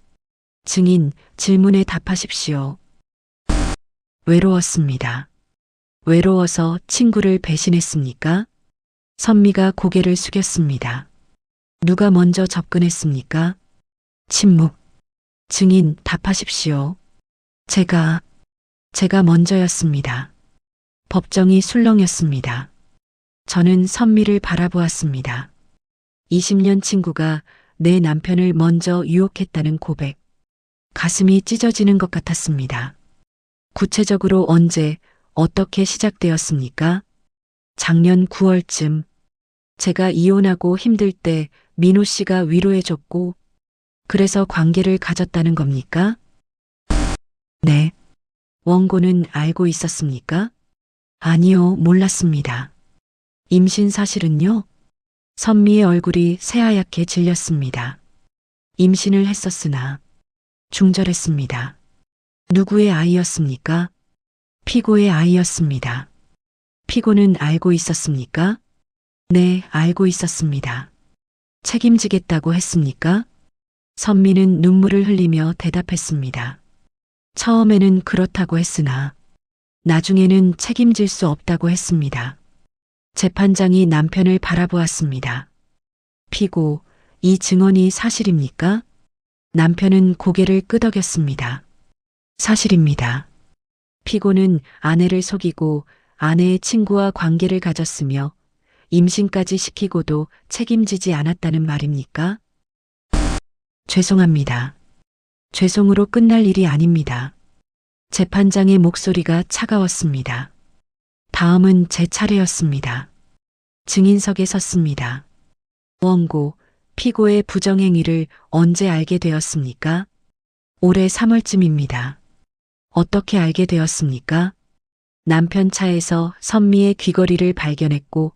증인, 질문에 답하십시오. 외로웠습니다. 외로워서 친구를 배신했습니까? 선미가 고개를 숙였습니다. 누가 먼저 접근했습니까? 침묵. 증인, 답하십시오. 제가 먼저였습니다. 법정이 술렁였습니다. 저는 선미를 바라보았습니다. 20년 친구가 내 남편을 먼저 유혹했다는 고백. 가슴이 찢어지는 것 같았습니다. 구체적으로 언제, 어떻게 시작되었습니까? 작년 9월쯤. 제가 이혼하고 힘들 때 민호 씨가 위로해줬고, 그래서 관계를 가졌다는 겁니까? 네. 원고는 알고 있었습니까? 아니요, 몰랐습니다. 임신 사실은요? 선미의 얼굴이 새하얗게 질렸습니다. 임신을 했었으나 중절했습니다. 누구의 아이였습니까? 피고의 아이였습니다. 피고는 알고 있었습니까? 네, 알고 있었습니다. 책임지겠다고 했습니까? 선미는 눈물을 흘리며 대답했습니다. 처음에는 그렇다고 했으나 나중에는 책임질 수 없다고 했습니다. 재판장이 남편을 바라보았습니다. 피고, 이 증언이 사실입니까? 남편은 고개를 끄덕였습니다. 사실입니다. 피고는 아내를 속이고 아내의 친구와 관계를 가졌으며 임신까지 시키고도 책임지지 않았다는 말입니까? 죄송합니다. 죄송으로 끝날 일이 아닙니다. 재판장의 목소리가 차가웠습니다. 다음은 제 차례였습니다. 증인석에 섰습니다. 원고, 피고의 부정행위를 언제 알게 되었습니까? 올해 3월쯤입니다. 어떻게 알게 되었습니까? 남편 차에서 선미의 귀걸이를 발견했고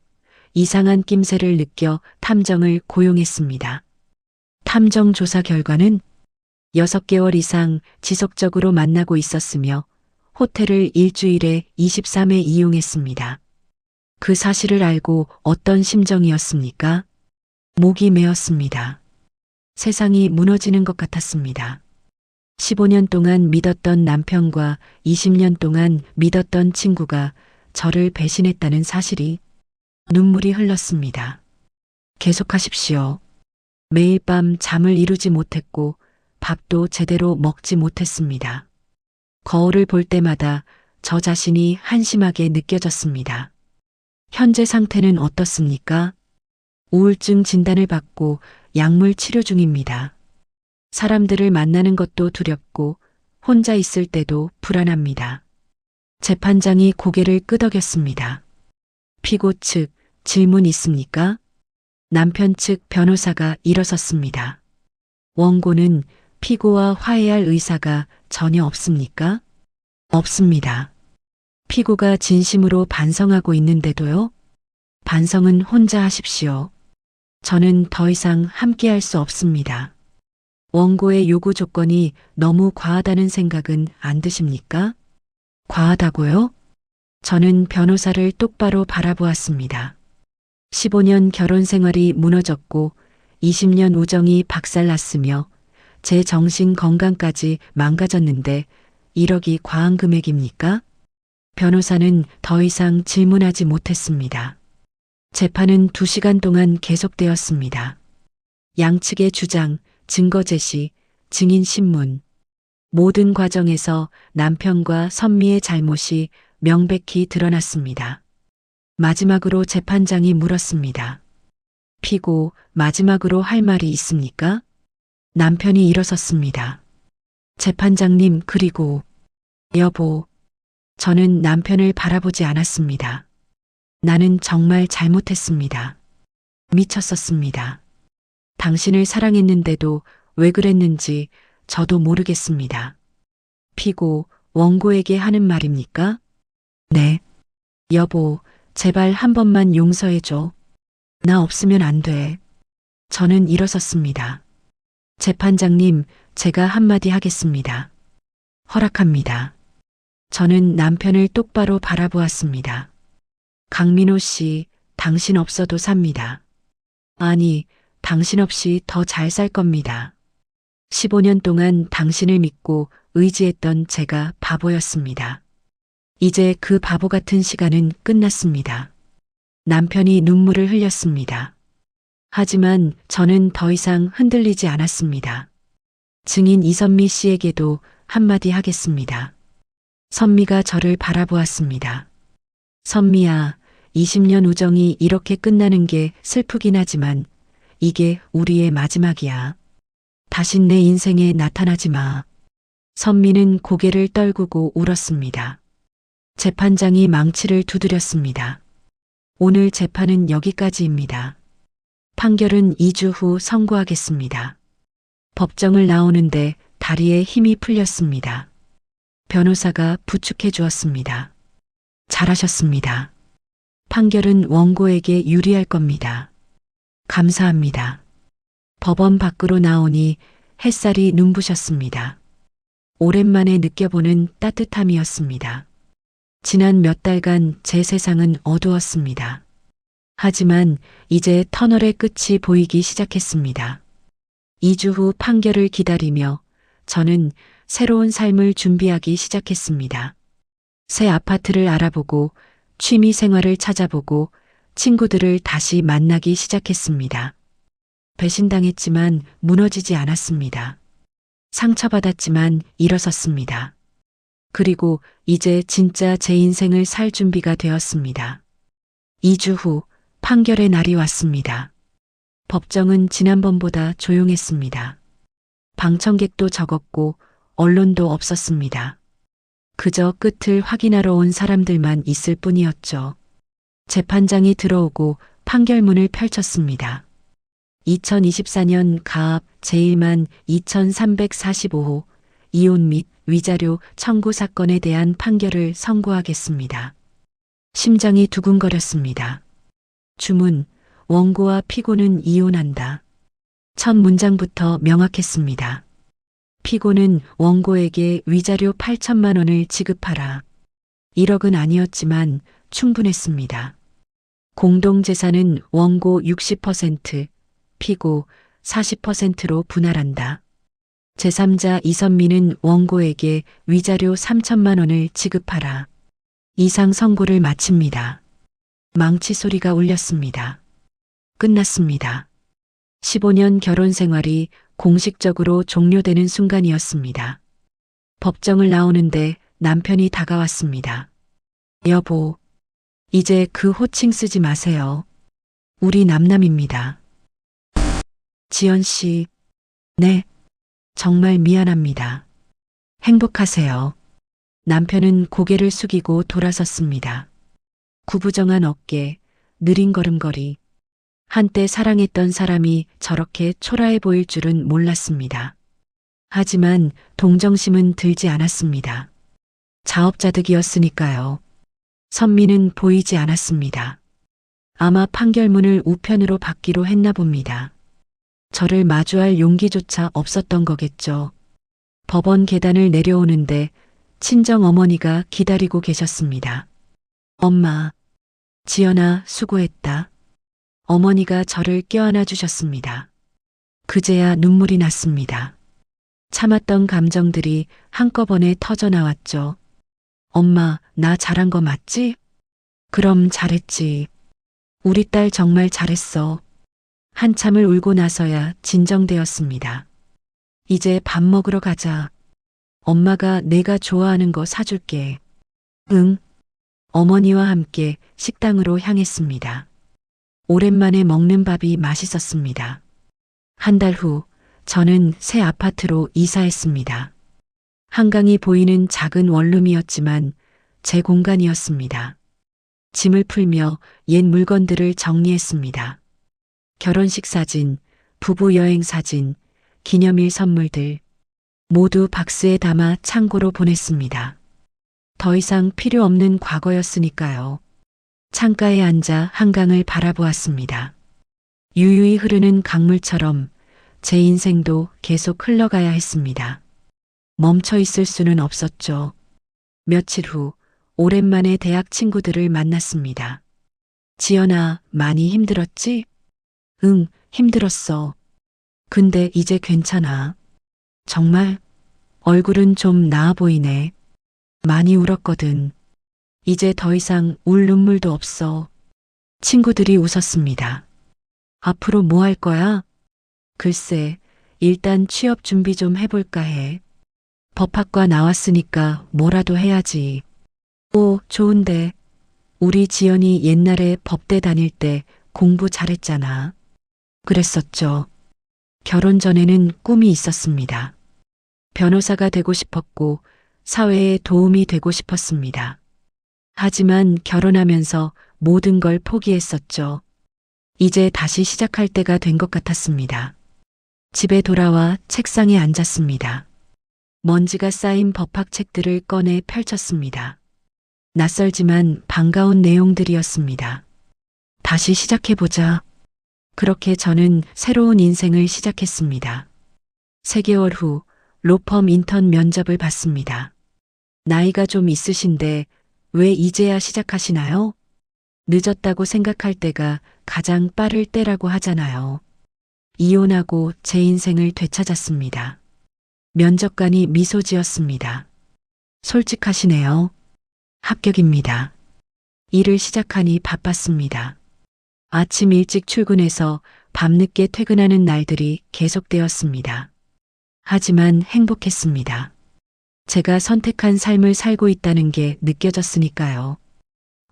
이상한 낌새를 느껴 탐정을 고용했습니다. 탐정 조사 결과는 6개월 이상 지속적으로 만나고 있었으며 호텔을 일주일에 23회 이용했습니다. 그 사실을 알고 어떤 심정이었습니까? 목이 메었습니다. 세상이 무너지는 것 같았습니다. 15년 동안 믿었던 남편과 20년 동안 믿었던 친구가 저를 배신했다는 사실이 눈물이 흘렀습니다. 계속하십시오. 매일 밤 잠을 이루지 못했고 밥도 제대로 먹지 못했습니다. 거울을 볼 때마다 저 자신이 한심하게 느껴졌습니다. 현재 상태는 어떻습니까? 우울증 진단을 받고 약물 치료 중입니다. 사람들을 만나는 것도 두렵고 혼자 있을 때도 불안합니다. 재판장이 고개를 끄덕였습니다. 피고 측 질문 있습니까? 남편 측 변호사가 일어섰습니다. 원고는 피고와 화해할 의사가 전혀 없습니까? 없습니다. 피고가 진심으로 반성하고 있는데도요? 반성은 혼자 하십시오. 저는 더 이상 함께할 수 없습니다. 원고의 요구 조건이 너무 과하다는 생각은 안 드십니까? 과하다고요? 저는 변호사를 똑바로 바라보았습니다. 15년 결혼 생활이 무너졌고 20년 우정이 박살났으며 제 정신 건강까지 망가졌는데 1억이 과한 금액입니까? 변호사는 더 이상 질문하지 못했습니다. 재판은 2시간 동안 계속되었습니다. 양측의 주장, 증거 제시, 증인 신문. 모든 과정에서 남편과 선미의 잘못이 명백히 드러났습니다. 마지막으로 재판장이 물었습니다. 피고 마지막으로 할 말이 있습니까? 남편이 일어섰습니다. 재판장님, 그리고 여보, 저는 남편을 바라보지 않았습니다. 나는 정말 잘못했습니다. 미쳤었습니다. 당신을 사랑했는데도 왜 그랬는지 저도 모르겠습니다. 피고 원고에게 하는 말입니까? 네. 여보, 제발 한 번만 용서해줘. 나 없으면 안 돼. 저는 일어섰습니다. 재판장님, 제가 한마디 하겠습니다. 허락합니다. 저는 남편을 똑바로 바라보았습니다. 강민호 씨, 당신 없어도 삽니다. 아니, 당신 없이 더 잘 살 겁니다. 15년 동안 당신을 믿고 의지했던 제가 바보였습니다. 이제 그 바보 같은 시간은 끝났습니다. 남편이 눈물을 흘렸습니다. 하지만 저는 더 이상 흔들리지 않았습니다. 증인 이선미 씨에게도 한마디 하겠습니다. 선미가 저를 바라보았습니다. 선미야, 20년 우정이 이렇게 끝나는 게 슬프긴 하지만 이게 우리의 마지막이야. 다신 내 인생에 나타나지 마. 선미는 고개를 떨구고 울었습니다. 재판장이 망치를 두드렸습니다. 오늘 재판은 여기까지입니다. 판결은 2주 후 선고하겠습니다. 법정을 나오는데 다리에 힘이 풀렸습니다. 변호사가 부축해 주었습니다. 잘하셨습니다. 판결은 원고에게 유리할 겁니다. 감사합니다. 법원 밖으로 나오니 햇살이 눈부셨습니다. 오랜만에 느껴보는 따뜻함이었습니다. 지난 몇 달간 제 세상은 어두웠습니다. 하지만 이제 터널의 끝이 보이기 시작했습니다. 2주 후 판결을 기다리며 저는 새로운 삶을 준비하기 시작했습니다. 새 아파트를 알아보고 취미 생활을 찾아보고 친구들을 다시 만나기 시작했습니다. 배신당했지만 무너지지 않았습니다. 상처받았지만 일어섰습니다. 그리고 이제 진짜 제 인생을 살 준비가 되었습니다. 2주 후 판결의 날이 왔습니다. 법정은 지난번보다 조용했습니다. 방청객도 적었고 언론도 없었습니다. 그저 끝을 확인하러 온 사람들만 있을 뿐이었죠. 재판장이 들어오고 판결문을 펼쳤습니다. 2024년 가압 제1만 2345호 이혼 및 위자료 청구 사건에 대한 판결을 선고하겠습니다. 심장이 두근거렸습니다. 주문, 원고와 피고는 이혼한다. 첫 문장부터 명확했습니다. 피고는 원고에게 위자료 8천만 원을 지급하라. 1억은 아니었지만 충분했습니다. 공동재산은 원고 60%, 피고 40%로 분할한다. 제3자 이선미는 원고에게 위자료 3천만 원을 지급하라. 이상 선고를 마칩니다. 망치 소리가 울렸습니다. 끝났습니다. 15년 결혼 생활이 공식적으로 종료되는 순간이었습니다. 법정을 나오는데 남편이 다가왔습니다. 여보, 이제 그 호칭 쓰지 마세요. 우리 남남입니다. 지연 씨, 네, 정말 미안합니다. 행복하세요. 남편은 고개를 숙이고 돌아섰습니다. 구부정한 어깨, 느린 걸음걸이. 한때 사랑했던 사람이 저렇게 초라해 보일 줄은 몰랐습니다. 하지만 동정심은 들지 않았습니다. 자업자득이었으니까요. 선미는 보이지 않았습니다. 아마 판결문을 우편으로 받기로 했나 봅니다. 저를 마주할 용기조차 없었던 거겠죠. 법원 계단을 내려오는데 친정 어머니가 기다리고 계셨습니다. 엄마, 지연아, 수고했다. 어머니가 저를 껴안아 주셨습니다. 그제야 눈물이 났습니다. 참았던 감정들이 한꺼번에 터져 나왔죠. 엄마, 나 잘한 거 맞지? 그럼 잘했지. 우리 딸 정말 잘했어. 한참을 울고 나서야 진정되었습니다. 이제 밥 먹으러 가자. 엄마가 내가 좋아하는 거 사줄게. 응. 어머니와 함께 식당으로 향했습니다. 오랜만에 먹는 밥이 맛있었습니다. 한 달 후, 저는 새 아파트로 이사했습니다. 한강이 보이는 작은 원룸이었지만 제 공간이었습니다. 짐을 풀며 옛 물건들을 정리했습니다. 결혼식 사진, 부부 여행 사진, 기념일 선물들 모두 박스에 담아 창고로 보냈습니다. 더 이상 필요 없는 과거였으니까요. 창가에 앉아 한강을 바라보았습니다. 유유히 흐르는 강물처럼 제 인생도 계속 흘러가야 했습니다. 멈춰 있을 수는 없었죠. 며칠 후 오랜만에 대학 친구들을 만났습니다. 지연아, 많이 힘들었지? 응, 힘들었어. 근데 이제 괜찮아. 정말? 얼굴은 좀 나아 보이네. 많이 울었거든. 이제 더 이상 울 눈물도 없어. 친구들이 웃었습니다. 앞으로 뭐 할 거야? 글쎄, 일단 취업 준비 좀 해볼까 해. 법학과 나왔으니까 뭐라도 해야지. 오, 좋은데. 우리 지연이 옛날에 법대 다닐 때 공부 잘했잖아. 그랬었죠. 결혼 전에는 꿈이 있었습니다. 변호사가 되고 싶었고 사회에 도움이 되고 싶었습니다. 하지만 결혼하면서 모든 걸 포기했었죠. 이제 다시 시작할 때가 된 것 같았습니다. 집에 돌아와 책상에 앉았습니다. 먼지가 쌓인 법학책들을 꺼내 펼쳤습니다. 낯설지만 반가운 내용들이었습니다. 다시 시작해보자. 그렇게 저는 새로운 인생을 시작했습니다. 3개월 후 로펌 인턴 면접을 봤습니다. 나이가 좀 있으신데 왜 이제야 시작하시나요? 늦었다고 생각할 때가 가장 빠를 때라고 하잖아요. 이혼하고 제 인생을 되찾았습니다. 면접관이 미소 지었습니다. 솔직하시네요. 합격입니다. 일을 시작하니 바빴습니다. 아침 일찍 출근해서 밤늦게 퇴근하는 날들이 계속되었습니다. 하지만 행복했습니다. 제가 선택한 삶을 살고 있다는 게 느껴졌으니까요.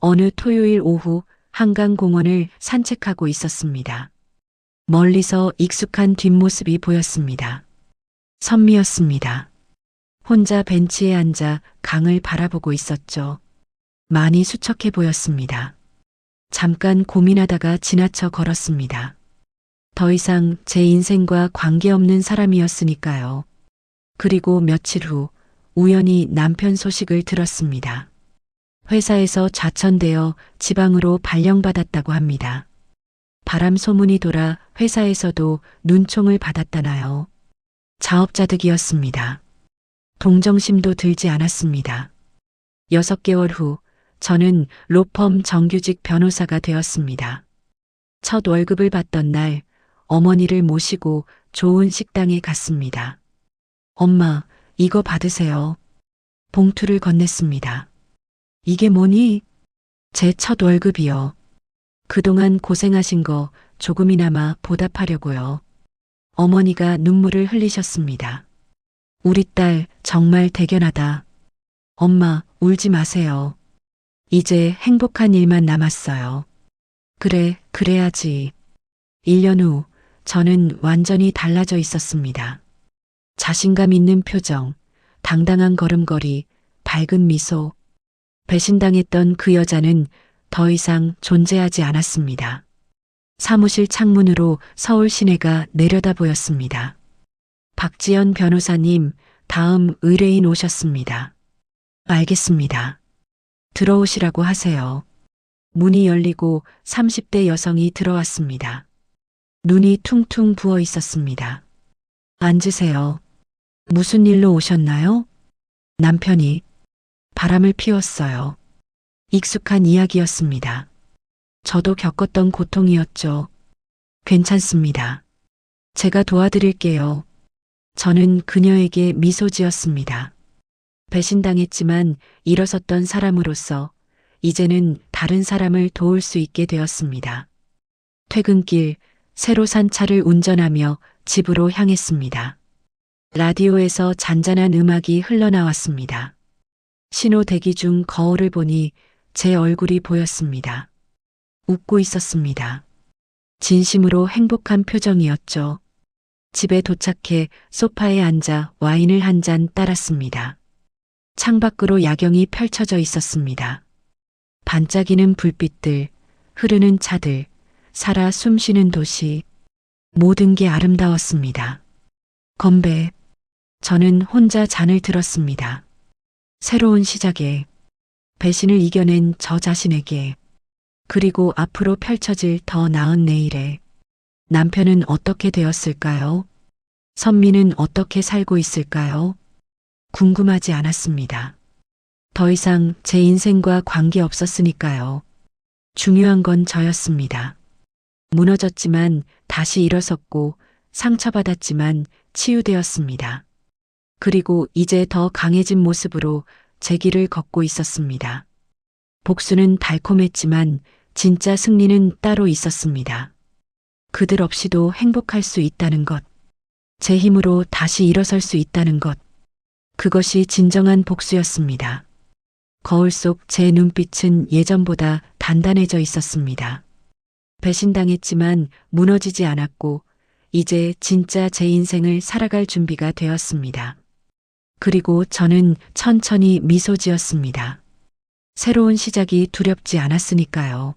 어느 토요일 오후 한강공원을 산책하고 있었습니다. 멀리서 익숙한 뒷모습이 보였습니다. 선미였습니다. 혼자 벤치에 앉아 강을 바라보고 있었죠. 많이 수척해 보였습니다. 잠깐 고민하다가 지나쳐 걸었습니다. 더 이상 제 인생과 관계없는 사람이었으니까요. 그리고 며칠 후 우연히 남편 소식을 들었습니다. 회사에서 좌천되어 지방으로 발령받았다고 합니다. 바람 소문이 돌아 회사에서도 눈총을 받았다나요. 자업자득이었습니다. 동정심도 들지 않았습니다. 6개월 후 저는 로펌 정규직 변호사가 되었습니다. 첫 월급을 받던 날 어머니를 모시고 좋은 식당에 갔습니다. 엄마, 이거 받으세요. 봉투를 건넸습니다. 이게 뭐니? 제 첫 월급이요. 그동안 고생하신 거 조금이나마 보답하려고요. 어머니가 눈물을 흘리셨습니다. 우리 딸 정말 대견하다. 엄마, 울지 마세요. 이제 행복한 일만 남았어요. 그래, 그래야지. 1년 후 저는 완전히 달라져 있었습니다. 자신감 있는 표정, 당당한 걸음걸이, 밝은 미소. 배신당했던 그 여자는 더 이상 존재하지 않았습니다. 사무실 창문으로 서울 시내가 내려다 보였습니다. 박지연 변호사님, 다음 의뢰인 오셨습니다. 알겠습니다. 들어오시라고 하세요. 문이 열리고 30대 여성이 들어왔습니다. 눈이 퉁퉁 부어 있었습니다. 앉으세요. 무슨 일로 오셨나요? 남편이 바람을 피웠어요. 익숙한 이야기였습니다. 저도 겪었던 고통이었죠. 괜찮습니다. 제가 도와드릴게요. 저는 그녀에게 미소 지었습니다. 배신당했지만 일어섰던 사람으로서 이제는 다른 사람을 도울 수 있게 되었습니다. 퇴근길 새로 산 차를 운전하며 집으로 향했습니다. 라디오에서 잔잔한 음악이 흘러나왔습니다. 신호 대기 중 거울을 보니 제 얼굴이 보였습니다. 웃고 있었습니다. 진심으로 행복한 표정이었죠. 집에 도착해 소파에 앉아 와인을 한 잔 따랐습니다. 창밖으로 야경이 펼쳐져 있었습니다. 반짝이는 불빛들, 흐르는 차들, 살아 숨쉬는 도시, 모든 게 아름다웠습니다. 건배. 저는 혼자 잔을 들었습니다. 새로운 시작에, 배신을 이겨낸 저 자신에게, 그리고 앞으로 펼쳐질 더 나은 내일에, 남편은 어떻게 되었을까요? 선미는 어떻게 살고 있을까요? 궁금하지 않았습니다. 더 이상 제 인생과 관계 없었으니까요. 중요한 건 저였습니다. 무너졌지만 다시 일어섰고 상처받았지만 치유되었습니다. 그리고 이제 더 강해진 모습으로 제 길을 걷고 있었습니다. 복수는 달콤했지만 진짜 승리는 따로 있었습니다. 그들 없이도 행복할 수 있다는 것, 제 힘으로 다시 일어설 수 있다는 것, 그것이 진정한 복수였습니다. 거울 속 제 눈빛은 예전보다 단단해져 있었습니다. 배신당했지만 무너지지 않았고 이제 진짜 제 인생을 살아갈 준비가 되었습니다. 그리고 저는 천천히 미소 지었습니다. 새로운 시작이 두렵지 않았으니까요.